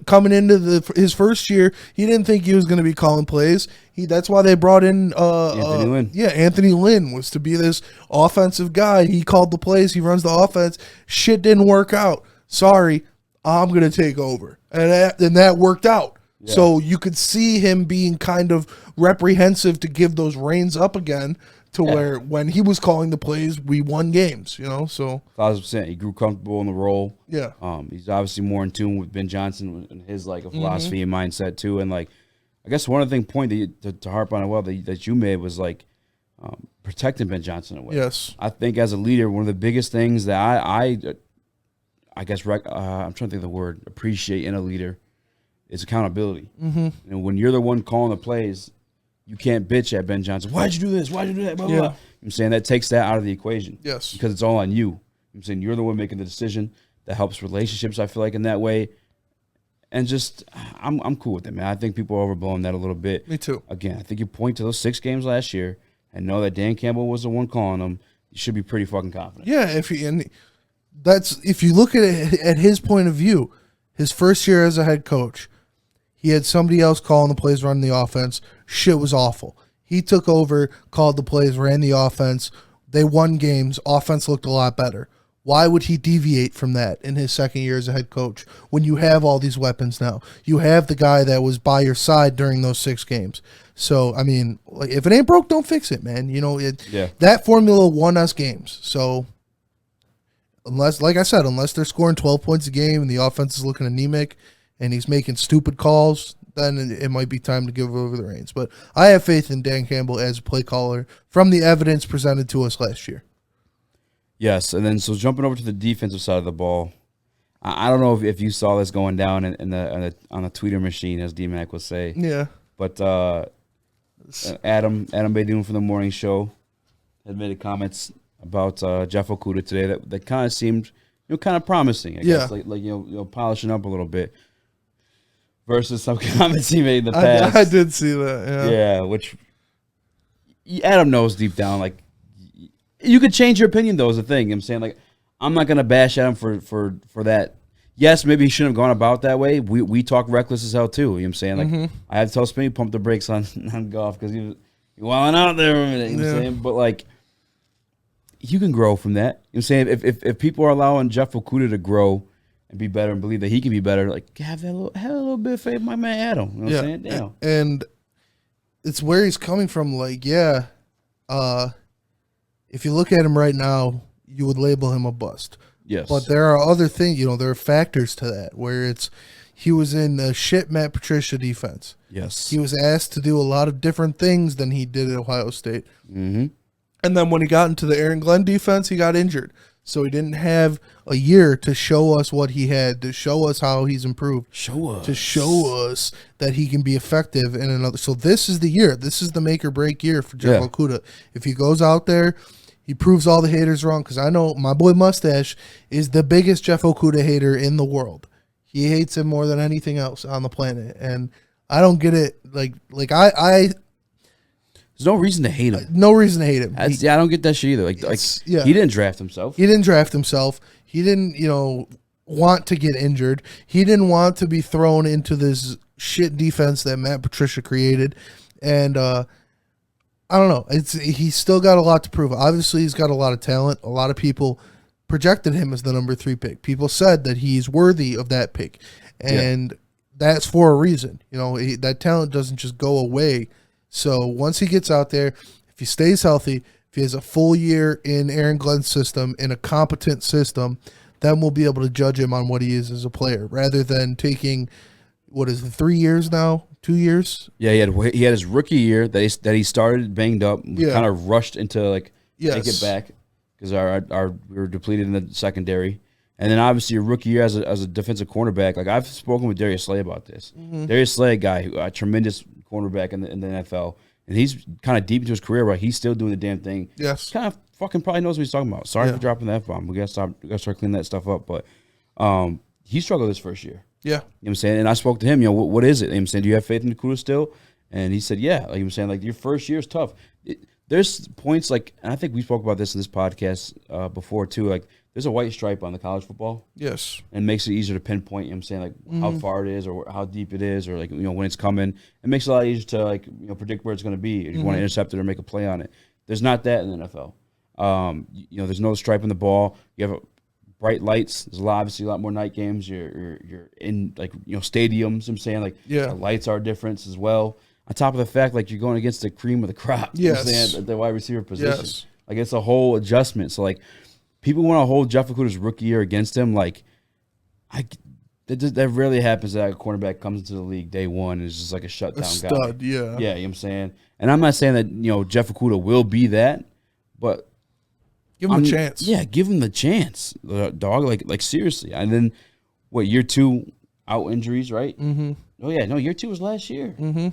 Coming into his first year, he didn't think he was going to be calling plays. That's why they brought in Anthony Lynn. Yeah, Anthony Lynn was to be this offensive guy. He called the plays. He runs the offense. Shit didn't work out. Sorry, I'm going to take over. And that worked out. Yeah. So you could see him being kind of reprehensive to give those reins up again. To where when he was calling the plays, we won games, so 1,000%. He grew comfortable in the role. Yeah. He's obviously more in tune with Ben Johnson and his like a philosophy and mindset too. And like, I guess one of the thing to harp on it that you made was like, protecting Ben Johnson away. Yes. I think as a leader, one of the biggest things that I guess I'm trying to think of the word, appreciate in a leader is accountability. Mm-hmm. And when you're the one calling the plays, you can't bitch at Ben Johnson. Why'd you do this? Why'd you do that? Blah, blah, blah. I'm saying that takes that out of the equation. Yes. Because it's all on you. I'm saying you're the one making the decision. That helps relationships, I feel like, in that way. And just, I'm cool with it, man. I think people are overblowing that a little bit. Me too. Again, I think you point to those 6 games last year and know that Dan Campbell was the one calling them. You should be pretty fucking confident. Yeah, if you look at it at his point of view, his first year as a head coach, he had somebody else calling the plays, running the offense. Shit was awful. He took over, called the plays, ran the offense. They won games. Offense looked a lot better. Why would he deviate from that in his second year as a head coach when you have all these weapons now? You have the guy that was by your side during those 6 games. So, I mean, if it ain't broke, don't fix it, man. You know, that formula won us games. So, unless they're scoring 12 points a game and the offense is looking anemic and he's making stupid calls, then it might be time to give over the reins. But I have faith in Dan Campbell as a play caller from the evidence presented to us last year. Yes, and then so jumping over to the defensive side of the ball, I don't know if you saw this going down on the tweeter machine, as D-Mac would say. Yeah. But Adam Baydoun from the morning show had made comments about Jeff Okudah today that kind of seemed kind of promising. I guess like polishing up a little bit versus some comments he made in the past. I did see that. Yeah, which Adam knows deep down like. You could change your opinion, though, is the thing. I'm saying, like, I'm not going to bash at him for that. Yes, maybe he shouldn't have gone about that way. We talk reckless as hell, too. You know what I'm saying? Like, I had to tell Spinny pump the brakes on Goff because he was wilding out there. You know what I'm saying? But, like, you can grow from that. You know what I'm saying? If people are allowing Jeff Okudah to grow and be better and believe that he can be better, like, have a little bit of faith in my man Adam. You know what I'm saying? Damn. And it's where he's coming from. Like, if you look at him right now, you would label him a bust. Yes. But there are other things, there are factors to that where he was in a shit Matt Patricia defense. Yes. He was asked to do a lot of different things than he did at Ohio State. Mm-hmm. And then when he got into the Aaron Glenn defense, he got injured. So he didn't have a year to show us what he had, to show us how he's improved. To show us that he can be effective in another. So this is the year. This is the make or break year for Jeff Okudah. If he goes out there, he proves all the haters wrong, because I know my boy Mustache is the biggest Jeff Okudah hater in the world. He hates him more than anything else on the planet, and I don't get it. Like I there's no reason to hate him. No reason to hate him. I don't get that shit either. He didn't draft himself. He didn't draft himself. He didn't, want to get injured. He didn't want to be thrown into this shit defense that Matt Patricia created, and I don't know. He's still got a lot to prove. Obviously, he's got a lot of talent. A lot of people projected him as the number 3 pick. People said that he's worthy of that pick, and that's for a reason. That talent doesn't just go away. So once he gets out there, if he stays healthy, if he has a full year in Aaron Glenn's system, in a competent system, then we'll be able to judge him on what he is as a player, rather than taking, 3 years now? 2 years? Yeah, he had his rookie year that he started banged up, kind of rushed into take it back because we were depleted in the secondary, and then obviously your rookie year as a defensive cornerback. Like I've spoken with Darius Slay about this. Darius Slay, a guy a tremendous cornerback in the NFL, and he's kind of deep into his career, but he's still doing the damn thing. Yes, kind of fucking probably knows what he's talking about. Sorry for dropping the F-bomb. We gotta start cleaning that stuff up, but he struggled this first year. Yeah. You know what I'm saying? And I spoke to him, what is it? You know what I'm saying, do you have faith in Okudah still? And he said, yeah. Like I'm saying, like your first year is tough. There's points and I think we spoke about this in this podcast before too, like there's a white stripe on the college football. Yes. And it makes it easier to pinpoint, you know what I'm saying, like how far it is or how deep it is or when it's coming. It makes it a lot easier to predict where it's going to be if you want to intercept it or make a play on it. There's not that in the NFL. There's no stripe in the ball. You have bright lights. There's obviously a lot more night games. You're in stadiums. I'm saying the lights are different as well. On top of the fact you're going against the cream of the crop. Yes. You know what I'm saying, the wide receiver position. Yes. It's a whole adjustment. So people want to hold Jeff Okudah's rookie year against him. That rarely happens that a cornerback comes into the league day one and is just like a shutdown guy. Stud, yeah. Yeah, you know what I'm saying? And I'm not saying that, Jeff Okudah will be that, but give him a chance. Yeah, give him the chance, dog. Like seriously. And then, year 2 out injuries, right? Mm-hmm. Oh, yeah. No, year 2 was last year. Mm-hmm.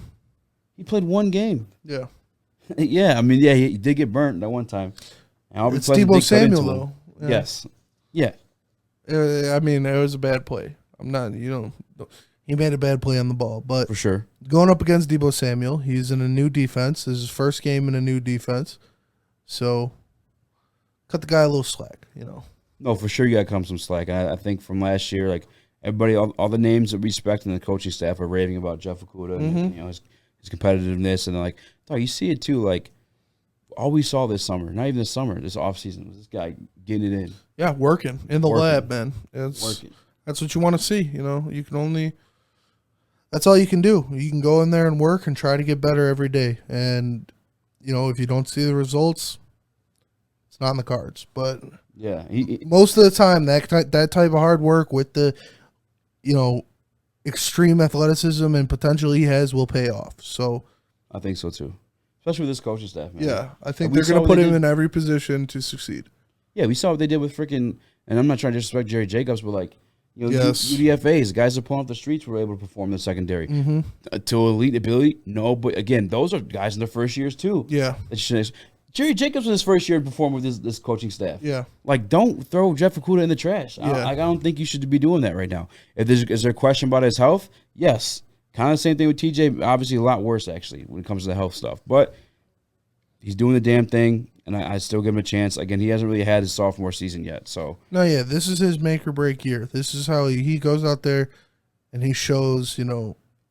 He played 1 game. Yeah. Yeah, I mean, he did get burnt that one time. It's Deebo Samuel, though. Yeah. Yes. Yeah. I mean, it was a bad play. He made a bad play on the ball. But for sure. Going up against Deebo Samuel, he's in a new defense. This is his first game in a new defense. So, cut the guy a little slack, No, for sure you got to come some slack. I think from last year, like, everybody, all the names of respect and the coaching staff are raving about Jeff Okudah and his competitiveness. And they're like, oh, you see it too. Like, all we saw this summer, not even this summer, this offseason, was this guy getting it in. Yeah, working in the lab, man. Working. That's what you want to see. You can only. That's all you can do. You can go in there and work and try to get better every day. And, if you don't see the results, it's not in the cards. But yeah, most of the time, that type of hard work with the, extreme athleticism and potential he has will pay off. So I think so too, especially with this coaching staff, man. Yeah, I think they're going to put him in every position to succeed. Yeah, we saw what they did with freaking, and I'm not trying to disrespect Jerry Jacobs, but like, yes. UDFAs, guys that pull off the streets were able to perform in the secondary. Mm-hmm. To elite ability, no, but again, those are guys in their first years too. Yeah. Jerry Jacobs in his first year performed with this coaching staff. Yeah. Like, don't throw Jeff Okudah in the trash. Yeah. I don't think you should be doing that right now. Is there a question about his health? Yes. Kind of the same thing with TJ. Obviously, a lot worse, actually, when it comes to the health stuff. But he's doing the damn thing, and I still give him a chance. Again, he hasn't really had his sophomore season yet. So no, yeah, this is his make or break year. This is how he goes out there and he shows,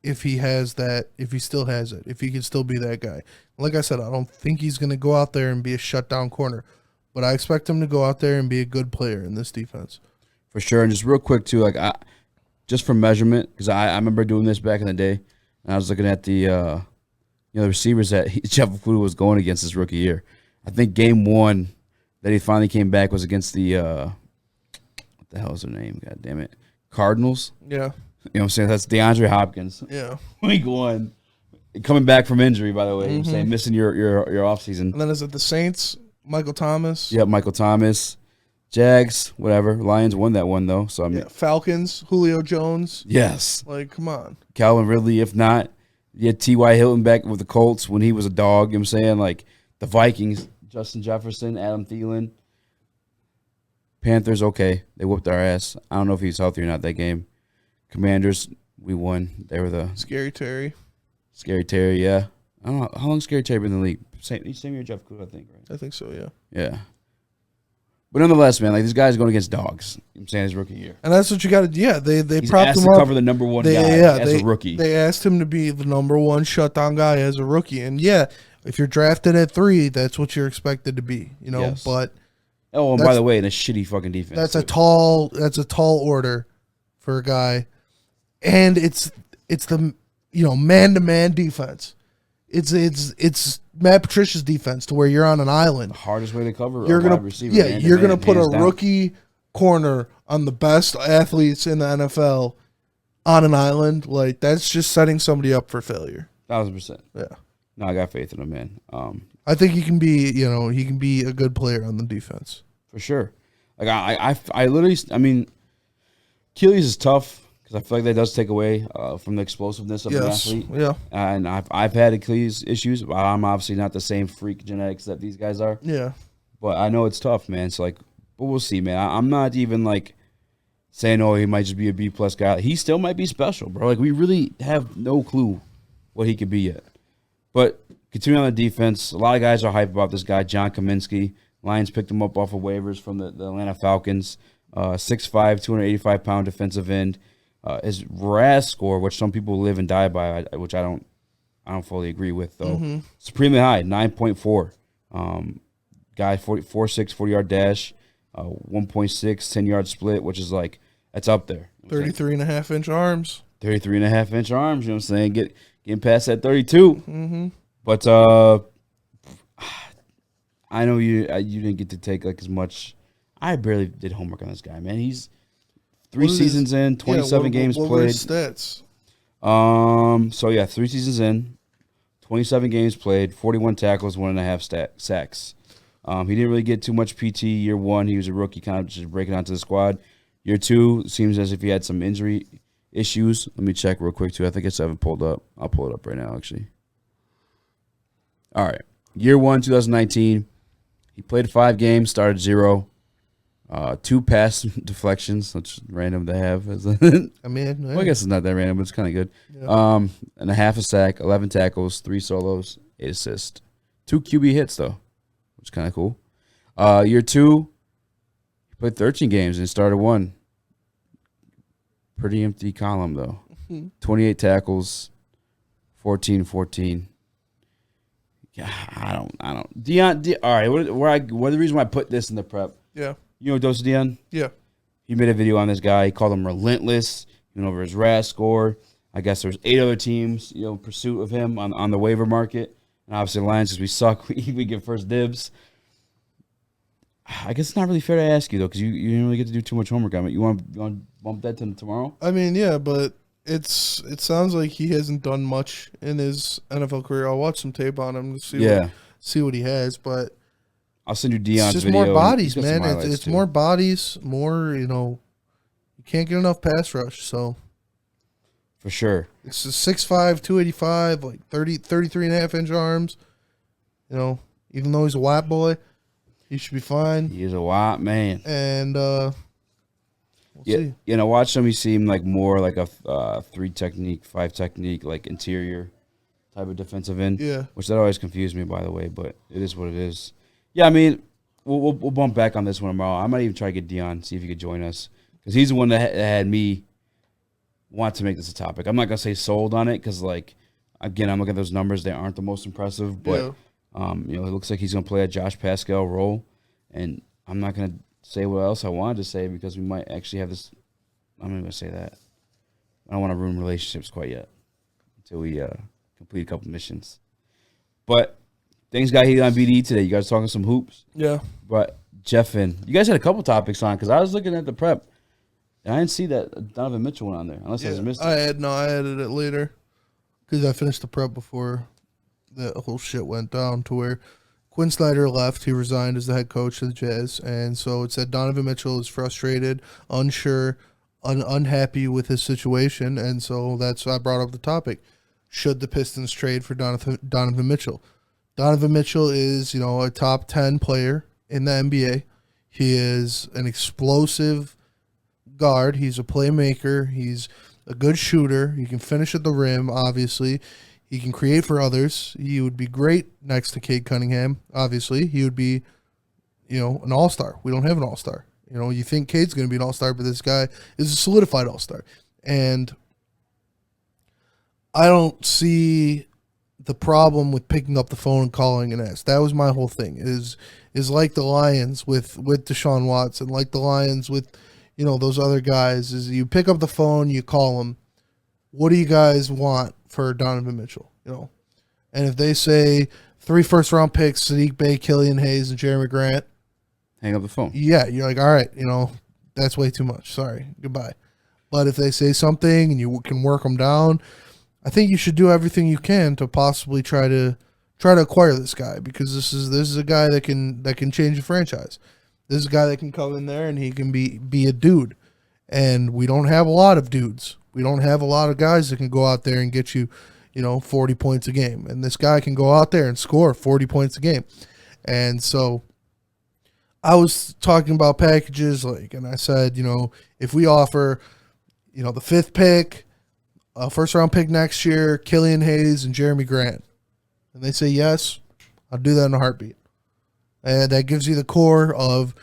if he has that, if he still has it, if he can still be that guy. Like I said, I don't think he's going to go out there and be a shutdown corner, but I expect him to go out there and be a good player in this defense. For sure. And just real quick, too, just for measurement, because I remember doing this back in the day, and I was looking at the receivers that Jeff Okudah was going against his rookie year. I think game 1 that he finally came back was against the what the hell is their name? God damn it, Cardinals. Yeah. You know what I'm saying? That's DeAndre Hopkins. Yeah. Week 1. Coming back from injury, by the way. I'm saying missing your offseason. And then is it the Saints? Michael Thomas? Yeah, Michael Thomas. Jags, whatever. Lions won that one, though. So Falcons, Julio Jones. Yes. Like, come on. Calvin Ridley, if not. You had T.Y. Hilton back with the Colts when he was a dog. You know what I'm saying? Like, the Vikings, Justin Jefferson, Adam Thielen. Panthers, okay. They whooped our ass. I don't know if he was healthy or not that game. Commanders, we won. They were the Scary Terry, yeah. I don't know how long Scary Terry been in the league. Same year Jeff Okudah, I think, right? I think so, yeah. Yeah. But nonetheless, man, like these guys going against dogs. You know what I'm saying his rookie year. And that's what you got to do. Yeah, they He's propped asked him to up. cover the number 1 guy as a rookie. They asked him to be the number 1 shutdown guy as a rookie. And yeah, if you're drafted at 3, that's what you're expected to be. Yes. But and by the way, in a shitty fucking defense. That's a tall order for a guy. And it's the man-to-man defense. It's Matt Patricia's defense to where you're on an island. The hardest way to cover you're gonna, wide receiver. Yeah, you're going to put a rookie corner on the best athletes in the NFL on an island. Like, that's just setting somebody up for failure. 1,000%. Yeah. No, I got faith in him, man. I think he can be a good player on the defense. For sure. Like, I literally, I mean, Achilles is tough. Because I feel like that does take away from the explosiveness of an athlete. Yeah. And I've had Achilles issues. But I'm obviously not the same freak genetics that these guys are. Yeah. But I know it's tough, man. So, but we'll see, man. I'm not even, saying, he might just be a B-plus guy. He still might be special, bro. Like, we really have no clue what he could be yet. But continuing on the defense, a lot of guys are hyped about this guy, John Kaminsky. Lions picked him up off of waivers from the Atlanta Falcons. 6'5", 285-pound defensive end. His RAS score, which some people live and die by, which I don't fully agree with, though. Supremely high, 9.4. Guy, 4.6, 40-yard dash, 1.6, 10-yard split, which is that's up there. 33.5-inch arms. 33.5-inch arms, you know what I'm saying? Getting past that 32. Mm-hmm. But I know you didn't get to take as much. I barely did homework on this guy, man. He's 3 seasons in, 27 games played. What were his stats? 3 seasons in, 27 games played, 41 tackles, 1.5 sacks. He didn't really get too much PT year 1. He was a rookie, kind of just breaking onto the squad. Year 2, seems as if he had some injury issues. Let me check real quick, too. I think I haven't pulled up. I'll pull it up right now, actually. All right. Year 1, 2019. He played 5 games, started 0. 2 pass deflections, which is random to have. I mean, well, I guess it's not that random, but it's kind of good. Yeah. And a half a sack, 11 tackles, 3 solos, 8 assists. 2 QB hits, though, which is kind of cool. Year 2, he played 13 games and started 1. Pretty empty column, though. 28 tackles, 14. Yeah, I don't. Deion, all right, what the reason why I put this in the prep? Yeah. You know Dose Deion? Yeah. He made a video on this guy. He called him relentless. He went over his RAS score. I guess there's 8 other teams, in pursuit of him on the waiver market. And obviously, the Lions, because we suck, we get first dibs. I guess it's not really fair to ask you, though, because you didn't really get to do too much homework on it. You want to bump that to tomorrow? I mean, yeah, but it sounds like he hasn't done much in his NFL career. I'll watch some tape on him to see what he has, but I'll send you Deion's video. It's just more bodies, man. It's more bodies, more, you can't get enough pass rush, so. For sure. It's a 6'5", 285, like 33.5-inch arms. Even though he's a white boy, he should be fine. He's a white man. And we'll see. Watch him. He seemed like more like a 3 technique, 5 technique, like interior type of defensive end. Yeah. Which that always confused me, by the way, but it is what it is. Yeah, I mean, we'll bump back on this one tomorrow. I might even try to get Deion, see if he could join us. Because he's the one that had me want to make this a topic. I'm not going to say sold on it because, again, I'm looking at those numbers. They aren't the most impressive. But, it looks like he's going to play a Josh Pascal role. And I'm not going to say what else I wanted to say because we might actually have this. I'm not going to say that. I don't want to ruin relationships quite yet until we complete a couple missions. But things got heated on BD today. You guys talking some hoops? Yeah. But Jeffin, you guys had a couple topics on because I was looking at the prep and I didn't see that Donovan Mitchell went on there unless I missed it. I added it later because I finished the prep before the whole shit went down to where Quinn Snyder left. He resigned as the head coach of the Jazz, and so it said Donovan Mitchell is frustrated, unsure, unhappy with his situation, and so that's why I brought up the topic: should the Pistons trade for Donovan Mitchell? Donovan Mitchell is, a top 10 player in the NBA. He is an explosive guard. He's a playmaker. He's a good shooter. He can finish at the rim, obviously. He can create for others. He would be great next to Cade Cunningham, obviously. He would be, an all-star. We don't have an all-star. You think Cade's going to be an all-star, but this guy is a solidified all-star. And I don't see the problem with picking up the phone and calling and ask. That was my whole thing. Is like the Lions with Deshaun Watson, like the Lions with, those other guys, is you pick up the phone, you call them. What do you guys want for Donovan Mitchell? And if they say 3 first-round picks, Sadiq Bey, Killian Hayes, and Jeremy Grant, hang up the phone. Yeah, you're like, all right, that's way too much. Sorry, goodbye. But if they say something and you can work them down, I think you should do everything you can to possibly try to acquire this guy, because this is a guy that can change the franchise. This is a guy that can come in there and he can be a dude. And we don't have a lot of dudes. We don't have a lot of guys that can go out there and get you, 40 points a game. And this guy can go out there and score 40 points a game. And so I was talking about packages, and I said, if we offer, the 5th pick, a first-round pick next year, Killian Hayes and Jeremy Grant, and they say yes, I'll do that in a heartbeat. And that gives you the core of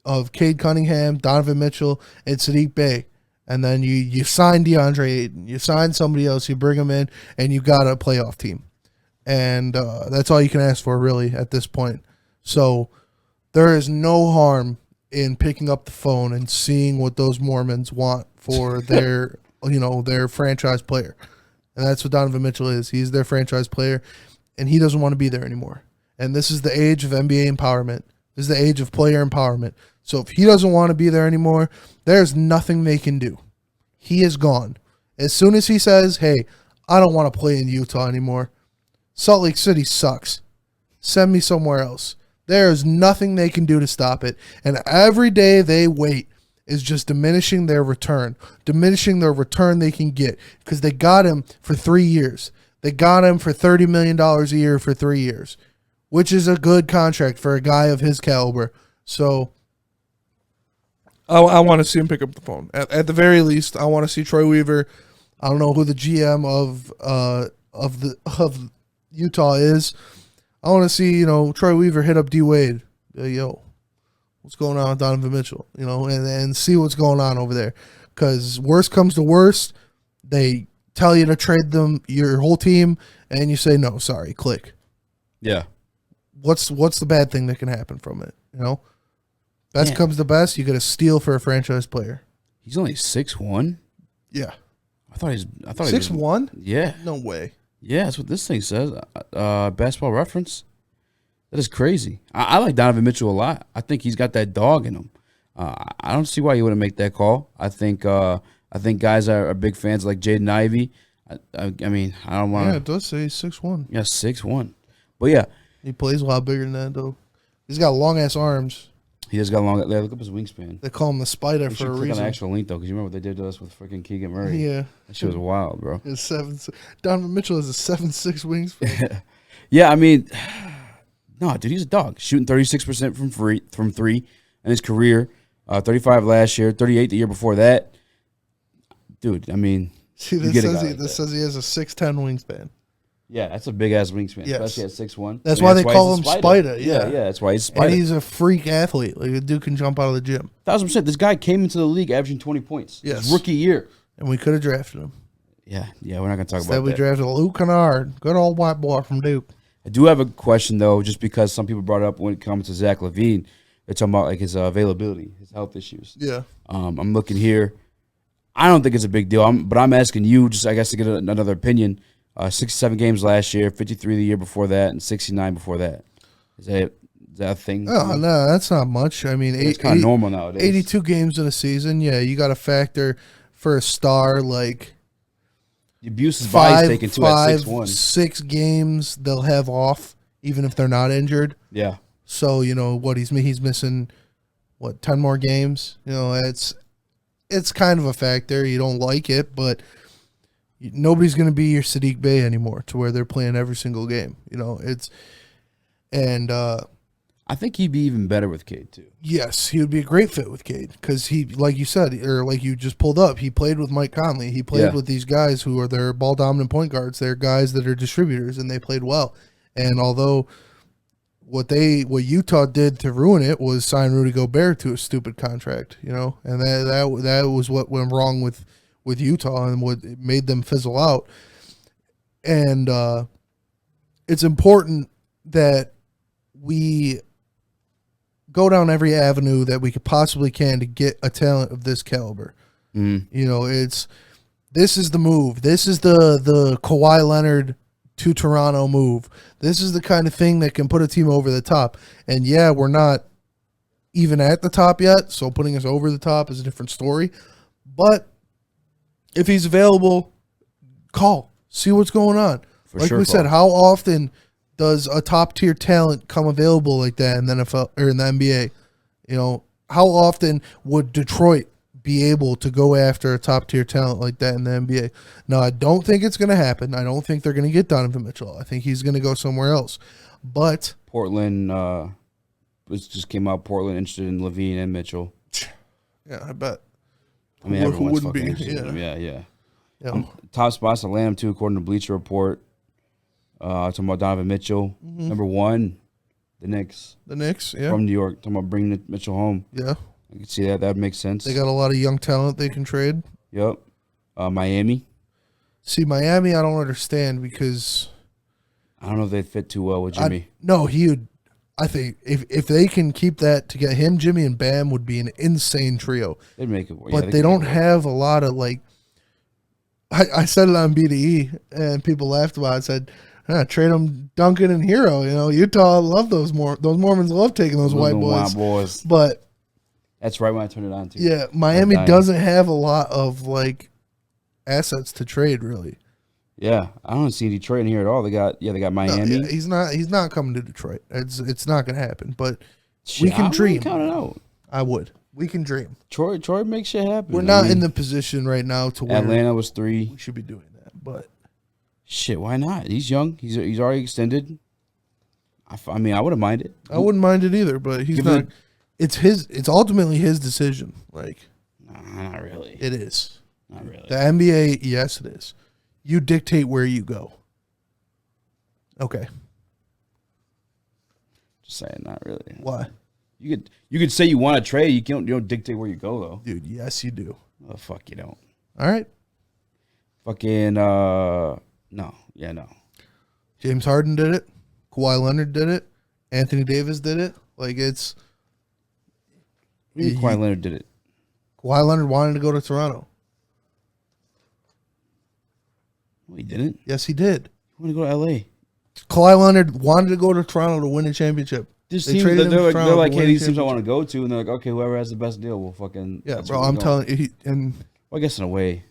of Cade Cunningham, Donovan Mitchell, and Sadiq Bey. And then you sign DeAndre Ayton, you sign somebody else, you bring them in, and you got a playoff team. And that's all you can ask for, really, at this point. So there is no harm in picking up the phone and seeing what those Mormons want for their, their franchise player. And that's what Donovan Mitchell is. He's their franchise player, and he doesn't want to be there anymore. And this is the age of NBA empowerment. This is the age of player empowerment. So if he doesn't want to be there anymore, there's nothing they can do. He is gone. As soon as he says, hey, I don't want to play in Utah anymore. Salt Lake City sucks. Send me somewhere else. There's nothing they can do to stop it. And every day they wait is just diminishing their return they can get, because they got him for 3 years. They got him for $30 million a year for 3 years, which is a good contract for a guy of his caliber. So I want to see him pick up the phone. At the very least, I want to see Troy Weaver. I don't know who the GM of Utah is. I want to see, Troy Weaver hit up D Wade. Yo, what's going on with Donovan Mitchell? And see what's going on over there. Because worst comes to worst, they tell you to trade them, your whole team, and you say no, sorry, click. Yeah. What's the bad thing that can happen from it? Best comes to best, you get a steal for a franchise player. He's only 6'1"? Yeah. I thought 6'1"? Yeah. No way. Yeah, that's what this thing says. Basketball Reference. That is crazy. I like Donovan Mitchell a lot. I think he's got that dog in him. I don't see why you wouldn't make that call. I think guys are big fans like Jaden Ivey. I mean, I don't want to. Yeah, it does say he's 6'1". Yeah, 6'1". But yeah. He plays a lot bigger than that, though. He's got long-ass arms. He has got long. Look up his wingspan. They call him the Spider for a reason. Click on the actual link, though, because you remember what they did to us with freaking Keegan Murray. Yeah. That shit was wild, bro. Donovan Mitchell has a 7'6" wingspan. Yeah, I mean, no, dude, he's a dog. Shooting 36% from three in his career. 35 last year, 38 the year before that. Dude, I mean, see, this says he has a 6'10" wingspan. Yeah, that's a big ass wingspan, yes. Especially at 6'1". That's why they call him Spider. Yeah, that's why he's Spider. And he's a freak athlete. Like, a dude can jump out of the gym. 1,000%. This guy came into the league averaging 20 points. Yes. His rookie year. And we could have drafted him. Yeah, we're not going to talk about that. We drafted Luke Kennard, good old white boy from Duke. I do have a question, though, just because some people brought it up when it comes to Zach LaVine. They're talking about like his availability, his health issues. Yeah. I'm looking here. I don't think it's a big deal, but I'm asking you, just I guess to get another opinion. 67 games last year, 53 the year before that, and 69 before that. Is that a thing? Oh, no, that's not much. I mean, it's kind of normal nowadays. 82 games in a season, yeah, you got to factor for a star like the abuse his body's taken too at 6'1". 6 games they'll have off, even if they're not injured. Yeah. So, he's missing, 10 more games? It's kind of a factor. You don't like it, but nobody's going to be your Sadiq Bey anymore to where they're playing every single game. I think he'd be even better with Cade too. Yes, he would be a great fit with Cade because he, like you said, or like you just pulled up, he played with Mike Conley. He played with these guys who are their ball dominant point guards. They're guys that are distributors, and they played well. And although what Utah did to ruin it was sign Rudy Gobert to a stupid contract, and that was what went wrong with Utah and what made them fizzle out. And it's important that we go down every avenue that we could possibly can to get a talent of this caliber. This is the move. This is the Kawhi Leonard to Toronto move. This is the kind of thing that can put a team over the top. And yeah, we're not even at the top yet, so putting us over the top is a different story. But if he's available, call. See what's going on. Like we said, how often does a top-tier talent come available like that in the NFL or in the NBA? How often would Detroit be able to go after a top-tier talent like that in the NBA? Now, I don't think it's going to happen. I don't think they're going to get Donovan Mitchell. I think he's going to go somewhere else. But Portland just came out. Portland interested in LaVine and Mitchell. Yeah, I bet. I mean, everyone wouldn't be. Yeah. Top spots to land him too, according to Bleacher Report. Talking about Donovan Mitchell, number 1, the Knicks. The Knicks, yeah, from New York. Talking about bringing Mitchell home. Yeah, I can see that. That makes sense. They got a lot of young talent they can trade. Yep. Miami. See, Miami, I don't understand because I don't know if they fit too well with Jimmy. I think if they can keep that to get him, Jimmy, and Bam would be an insane trio. They'd make it work. But they don't have a lot of like. I said it on BDE, and people laughed about it. I said, trade them Duncan and Hero. Utah love those Mormons love taking those white boys. But that's right when I turned it on too. Yeah, Miami doesn't have a lot of like assets to trade really. Yeah, I don't see Detroit in here at all. They got Miami. No, yeah, he's not coming to Detroit. It's not going to happen. But we can dream. Count it out. I would. We can dream. Troy makes shit happen. We're not in the position right now to where Atlanta was 3. We should be doing that, but shit, why not? He's young. He's already extended. I mean, I wouldn't mind it. I wouldn't mind it either, but he's not. It's ultimately his decision. Like, nah, not really. It is. Not really. The NBA, yes, it is. You dictate where you go. Okay. Just saying, not really. Why? You could say you want to trade. You don't dictate where you go though. Dude, yes, you do. Oh fuck, you don't. All right. Fucking no. Yeah, no. James Harden did it. Kawhi Leonard did it. Anthony Davis did it. Like it's. Kawhi Leonard did it. Kawhi Leonard wanted to go to Toronto. No, he didn't. Yes, he did. He wanted to go to LA. Kawhi Leonard wanted to go to Toronto to win a championship. They're like, hey, these teams I want to go to, and they're like, okay, whoever has the best deal will fucking. Yeah, bro, I'm telling you, well, I guess in a way,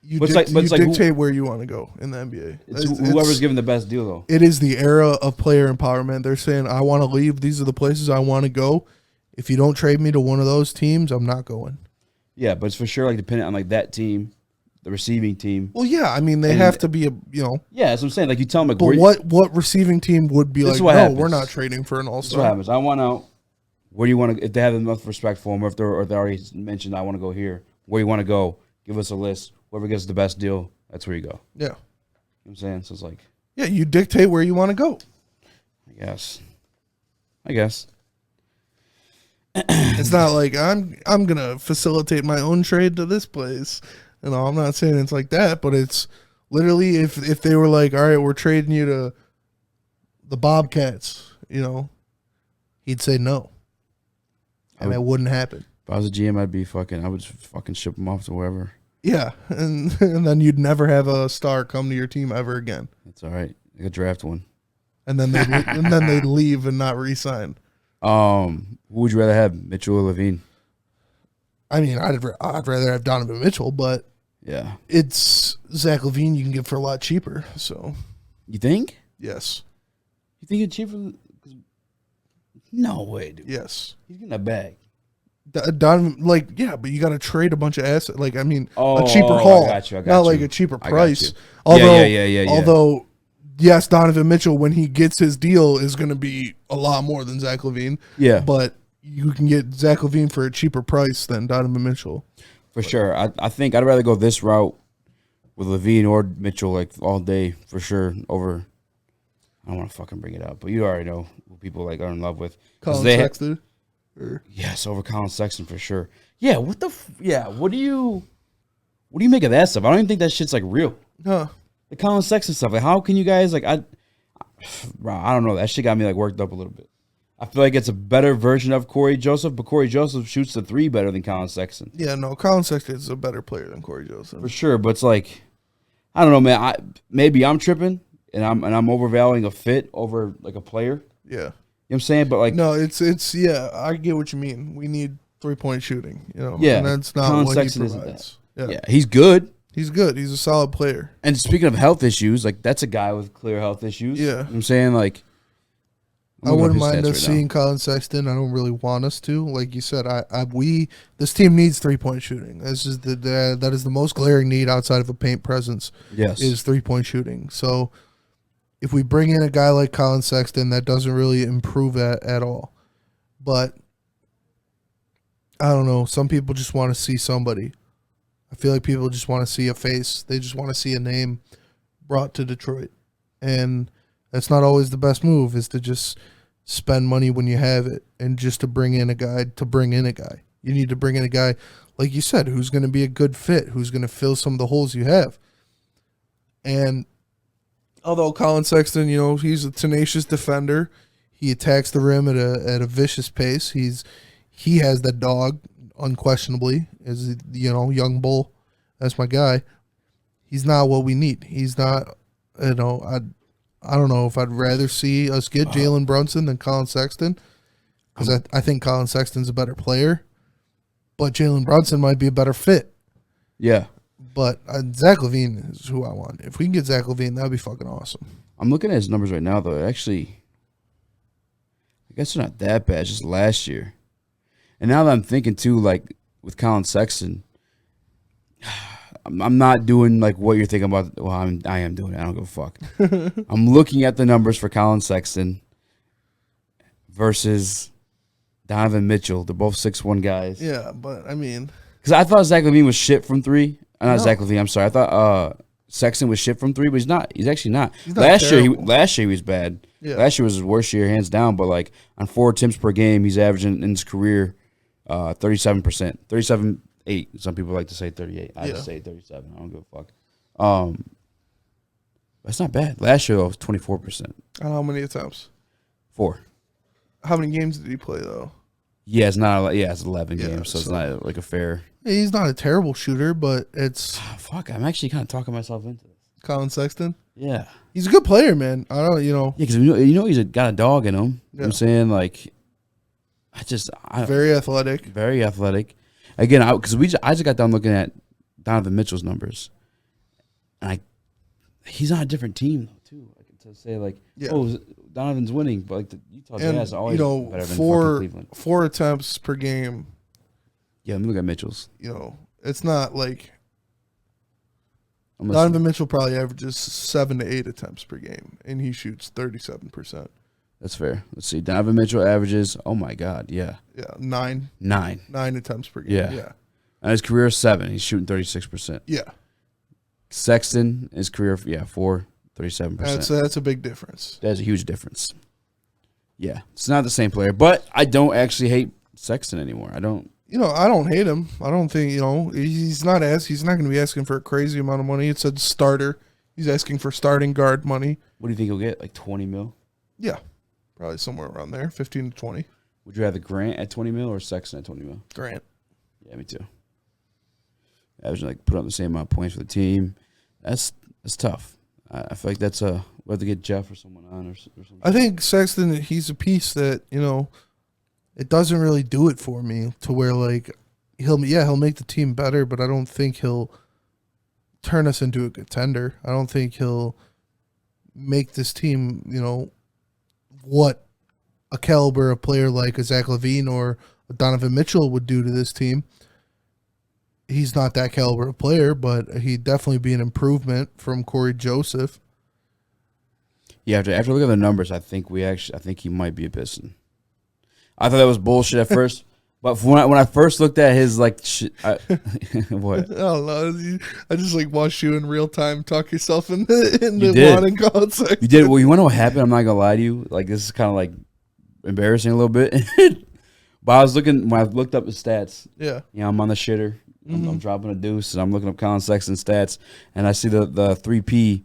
you dictate where you want to go in the NBA. It's whoever's giving the best deal, though. It is the era of player empowerment. They're saying, I want to leave. These are the places I want to go. If you don't trade me to one of those teams, I'm not going. Yeah, but it's for sure like dependent on like that team. The receiving team. Well, yeah, I mean they have to be Yeah, that's what I'm saying. Like you tell them, like, but what receiving team would be like? No, we're not trading for an all-star. That's what happens. I want out. Where do you want to? If they have enough respect for him, or if they already mentioned, I want to go here. Where you want to go? Give us a list. Whoever gets the best deal, that's where you go. Yeah, you know what I'm saying. So it's like, yeah, you dictate where you want to go. I guess. It's not like I'm gonna facilitate my own trade to this place. You know, I'm not saying it's like that, but it's literally if they were like, all right, we're trading you to the Bobcats, he'd say no. And that wouldn't happen. If I was a GM, I would fucking ship him off to wherever. Yeah, and then you'd never have a star come to your team ever again. That's all right. You could draft one. And then they'd leave and not re-sign. Who would you rather have, Mitchell or Levine? I mean, I'd rather have Donovan Mitchell, but yeah, it's Zach LaVine you can get for a lot cheaper. So, you think? Yes. You think it's cheaper? No way, dude. Yes. He's getting a bag. Donovan, but you got to trade a bunch of assets. Like, I mean, a cheaper haul, I got you. not like a cheaper price. Although, yes, Donovan Mitchell, when he gets his deal, is going to be a lot more than Zach LaVine. Yeah, but you can get Zach LaVine for a cheaper price than Donovan Mitchell. For sure. I think I'd rather go this route with LaVine or Mitchell like all day for sure over. I don't want to fucking bring it up, but you already know who people like are in love with. Colin Sexton? Yes, over Colin Sexton for sure. Yeah, what do you make of that stuff? I don't even think that shit's like real. Huh. The Colin Sexton stuff. Like, how can you guys like I don't know. That shit got me like worked up a little bit. I feel like it's a better version of Corey Joseph, but Corey Joseph shoots the 3 better than Colin Sexton. Yeah, no, Colin Sexton is a better player than Corey Joseph. For sure, but it's like, I don't know, man. Maybe I'm tripping and I'm overvaluing a fit over like a player. Yeah. You know what I'm saying? But like, no, it's I get what you mean. We need 3-point shooting, Yeah. And that's not Colin what Sexton he provides. Yeah, he's good. He's good. He's a solid player. And speaking of health issues, like that's a guy with clear health issues. Yeah. You know what I'm saying? Like, I wouldn't mind us seeing Colin Sexton. I don't really want us to. Like you said, this team needs 3-point shooting. This is that is the most glaring need outside of a paint presence. Yes, is 3-point shooting. So if we bring in a guy like Colin Sexton, that doesn't really improve at all. But I don't know. Some people just want to see somebody. I feel like people just want to see a face. They just want to see a name brought to Detroit, and that's not always the best move, is to just spend money when you have it and just to bring in a guy. You need to bring in a guy, like you said, who's going to be a good fit, who's going to fill some of the holes you have. And although Colin Sexton, he's a tenacious defender, he attacks the rim at a vicious pace. He has that dog, unquestionably, as young bull. That's my guy. He's not what we need. He's not, I don't know if I'd rather see us get Jalen Brunson than Colin Sexton, because I think Colin Sexton's a better player, but Jalen Brunson might be a better fit. Yeah. But Zach LaVine is who I want. If we can get Zach LaVine, that would be fucking awesome. I'm looking at his numbers right now, though. Actually, I guess they're not that bad. It's just last year. And now that I'm thinking, too, like, with Colin Sexton, I'm not doing, like, what you're thinking about. Well, I am doing it. I don't give a fuck. I'm looking at the numbers for Colin Sexton versus Donovan Mitchell. They're both 6'1" guys. Yeah, but, I mean. Because I thought Zach LaVine was shit from three. Not Zach LaVine, I'm sorry. I thought Sexton was shit from three, but he's not. He's actually not. Last year he was bad. Yeah. Last year was his worst year, hands down. But like on 4 attempts per game, he's averaging in his career 37%, 37.8. Some people like to say 38. I just say 37. I don't give a fuck. That's not bad. Last year though, it was 24%. How many attempts? 4. How many games did he play though? Yeah, it's not. Yeah, it's 11 games, so it's not like a fair. He's not a terrible shooter, but it's fuck. I'm actually kind of talking myself into this. Colin Sexton. Yeah, he's a good player, man. I don't, Yeah, because he's got a dog in him. You know what I'm saying, like, very athletic. Very athletic. Again, because I just got done looking at Donovan Mitchell's numbers, and he's on a different team though too. Like to say like, oh, Donovan's winning, but like the Utah Jazz are always better than Cleveland. 4 attempts per game. Yeah, let me look at Mitchell's. It's not like Donovan Mitchell probably averages 7 to 8 attempts per game, and he shoots 37%. That's fair. Let's see. Donovan Mitchell averages. Oh my God, yeah. Yeah, 9 attempts per game. Yeah. And his career is 7. He's shooting 36%. Yeah. Sexton, his career, 4, 37%. That's a big difference. That's a huge difference. Yeah, it's not the same player, but I don't actually hate Sexton anymore. I don't. I don't hate him. I don't think, he's not going to be asking for a crazy amount of money. It said starter. He's asking for starting guard money. What do you think he'll get? Like 20 mil? Yeah. Probably somewhere around there, 15 to 20. Would you rather Grant at 20 mil or Sexton at 20 mil? Grant. Yeah, me too. Averaging put up the same amount of points for the team. That's tough. I feel like we'll have to get Jeff or someone on or something. I think Sexton, he's a piece that, it doesn't really do it for me to where he'll make the team better, but I don't think he'll turn us into a contender. I don't think he'll make this team, what a caliber of player like a Zach LaVine or a Donovan Mitchell would do to this team. He's not that caliber of player, but he'd definitely be an improvement from Corey Joseph. Yeah, after looking at the numbers, I think he might be a Piston. I thought that was bullshit at first, but when I first looked at his what? I don't know. I just watched you in real time talk yourself in the wanting Colin Sexton. You did. Well, you want to know what happened? I'm not gonna lie to you. This is kind of embarrassing a little bit. But I was looking when I looked up his stats. Yeah. I'm on the shitter. I'm dropping a deuce, and I'm looking up Colin Sexton's stats, and I see the 3P.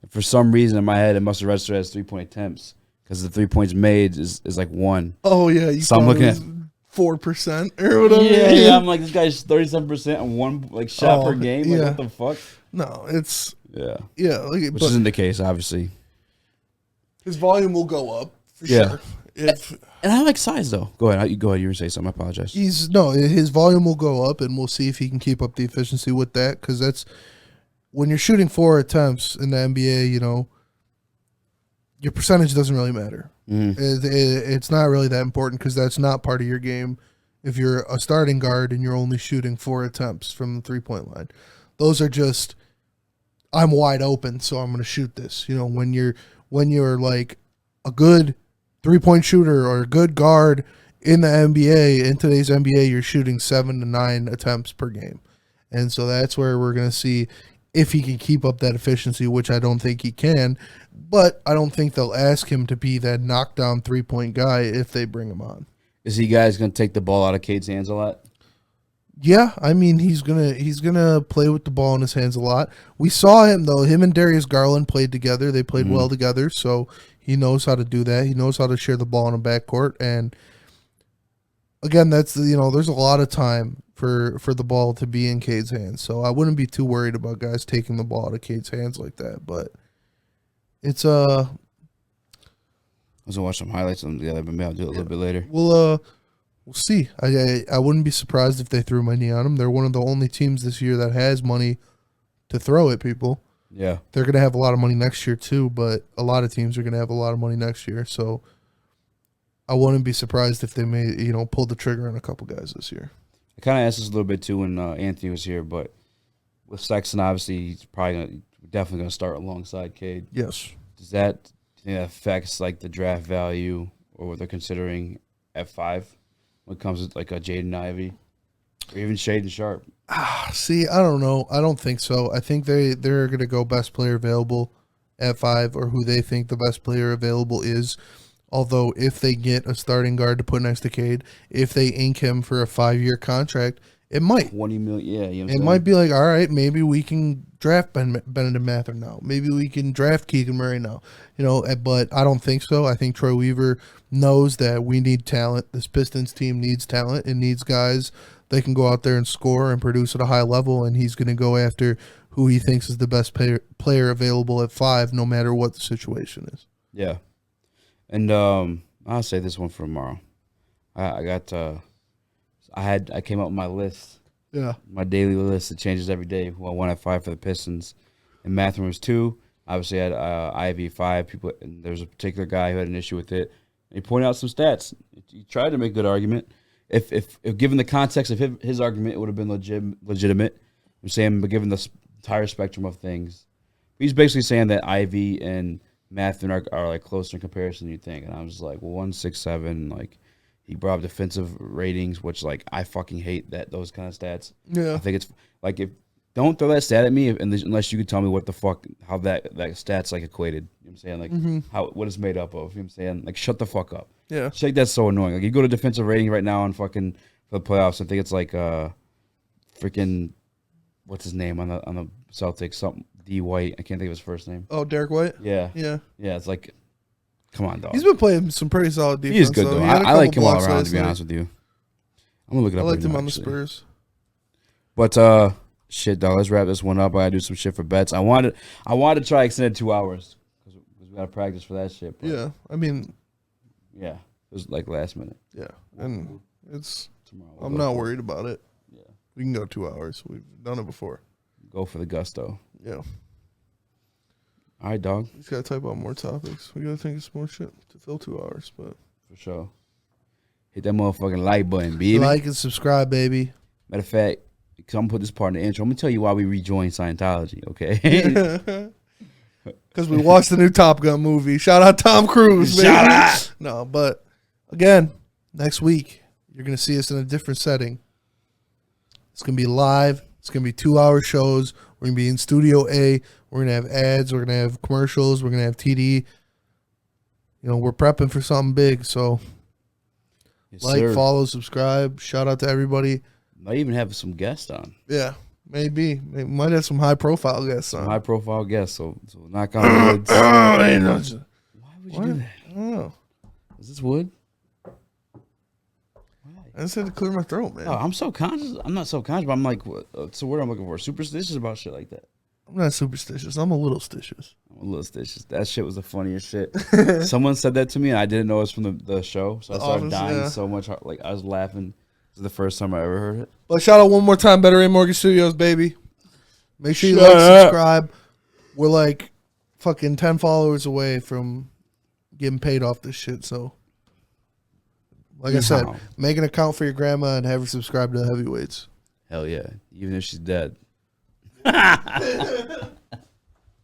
For some reason in my head, it must have registered as 3-point attempts. Because the 3 points made is 1. Oh yeah, so I'm looking at 4% or whatever. Yeah. I'm like, this guy's 37% on 1 shot per game. What the fuck? No, it's yeah. Which isn't the case, obviously. His volume will go up for sure. And I like size though. Go ahead. You were gonna say something. I apologize. His volume will go up, and we'll see if he can keep up the efficiency with that. Because that's when you're shooting 4 attempts in the NBA. Your percentage doesn't really matter. It's not really that important because that's not part of your game. If you're a starting guard and you're only shooting 4 attempts from the 3-point line, those are just, I'm wide open, so I'm going to shoot this. When you're a good 3-point shooter or a good guard in the NBA, in today's NBA, you're shooting 7 to 9 attempts per game. And so that's where we're going to see if he can keep up that efficiency, which I don't think he can. But I don't think they'll ask him to be that knockdown 3-point guy if they bring him on. Is he guys going to take the ball out of Cade's hands a lot? Yeah, I mean he's gonna play with the ball in his hands a lot. We saw him though. Him and Darius Garland played together. They played well together, so he knows how to do that. He knows how to share the ball in the backcourt. And again, that's there's a lot of time for the ball to be in Cade's hands. So I wouldn't be too worried about guys taking the ball out of Cade's hands like that. But it's I was gonna watch some highlights of them together, but maybe I'll do it a little bit later. We'll see. I wouldn't be surprised if they threw money on them. They're one of the only teams this year that has money to throw at people. Yeah. They're going to have a lot of money next year too, but a lot of teams are going to have a lot of money next year. So I wouldn't be surprised if they may, pull the trigger on a couple guys this year. I kind of asked this a little bit too when Anthony was here, but with Sexton, obviously, he's definitely going to start alongside Cade. Yes. Does that affects like the draft value or what they're considering at 5 when it comes to like a Jaden Ivey or even Shaden Sharp? See, I don't know. I don't think so. I think they're going to go best player available at 5 or who they think the best player available is. Although if they get a starting guard to put next to Cade, if they ink him for a 5-year contract, it might. 20 million, yeah. It might be like, all right, maybe we can draft Benedict Mather now. Maybe we can draft Keegan Murray now. But I don't think so. I think Troy Weaver knows that we need talent. This Pistons team needs talent. It needs guys that can go out there and score and produce at a high level, and he's going to go after who he thinks is the best player available at 5, no matter what the situation is. Yeah. And I'll say this one for tomorrow. I came up with my list. Yeah. My daily list. It changes every day. Who I want at 5 for the Pistons. And Matthew was 2. Obviously, I had Ivy 5. And there's a particular guy who had an issue with it. And he pointed out some stats. He tried to make a good argument. If given the context of his argument, it would have been legitimate. I'm saying, but given the entire spectrum of things, he's basically saying that Ivy and Matthew are like closer in comparison than you think. And I was like, well, 167, like he brought up defensive ratings, which like I fucking hate those kind of stats. Yeah. I think it's like don't throw that stat at me unless you could tell me what the fuck how that stat's like equated. You know what I'm saying? Like what it's made up of. You know what I'm saying? Like shut the fuck up. Yeah. It's like that's so annoying. Like you go to defensive rating right now on fucking for the playoffs, I think it's like freaking what's his name on the Celtics, something D White. I can't think of his first name. Oh, Derek White? Yeah. Yeah. Yeah, it's like come on, dog. He's been playing some pretty solid defense. He is good, though. I like him all around, to be honest with you. I'm going to look it up. I liked him on the Spurs. But, shit, dog, let's wrap this one up. I got to do some shit for bets. I wanted to try extended 2 hours because we got to practice for that shit. But yeah, I mean. Yeah, it was like last minute. Yeah, and it's tomorrow. I'm not worried about it. Yeah. We can go 2 hours. We've done it before. Go for the gusto. Yeah. All right, dog. He's got to type out more topics. We got to think of some more shit to fill 2 hours, but for sure. Hit that motherfucking like button, baby. Like and subscribe, baby. Matter of fact, because I'm going to put this part in the intro, I'm going to tell you why we rejoined Scientology, okay? Because we watched the new Top Gun movie. Shout out Tom Cruise, baby. Shout out. No, but again, next week, you're going to see us in a different setting. It's going to be live. It's going to be 2-hour shows. We're going to be in Studio A. We're going to have ads. We're going to have commercials. We're going to have TD. We're prepping for something big. So yes, like, sir. Follow, subscribe. Shout out to everybody. Might even have some guests on. Yeah, maybe. Might have some high-profile guests on. Some high-profile guests. So knock on wood. Why would you do that? I don't know. Is this wood? I just had to clear my throat, man. Oh, I'm so conscious. I'm not so conscious, but I'm like, what's the word I'm looking for? Superstitious about shit like that. I'm not superstitious. I'm a little stitious. I'm a little stitious. That shit was the funniest shit. Someone said that to me, and I didn't know it was from the show, so I started dying so much. Like I was laughing. This is the first time I ever heard it. But shout out one more time, Better A Mortgage Studios, baby. Make sure you subscribe. We're like fucking 10 followers away from getting paid off this shit, so. Like I said, make an account for your grandma and have her subscribe to the Heavyweights. Hell yeah. Even if she's dead.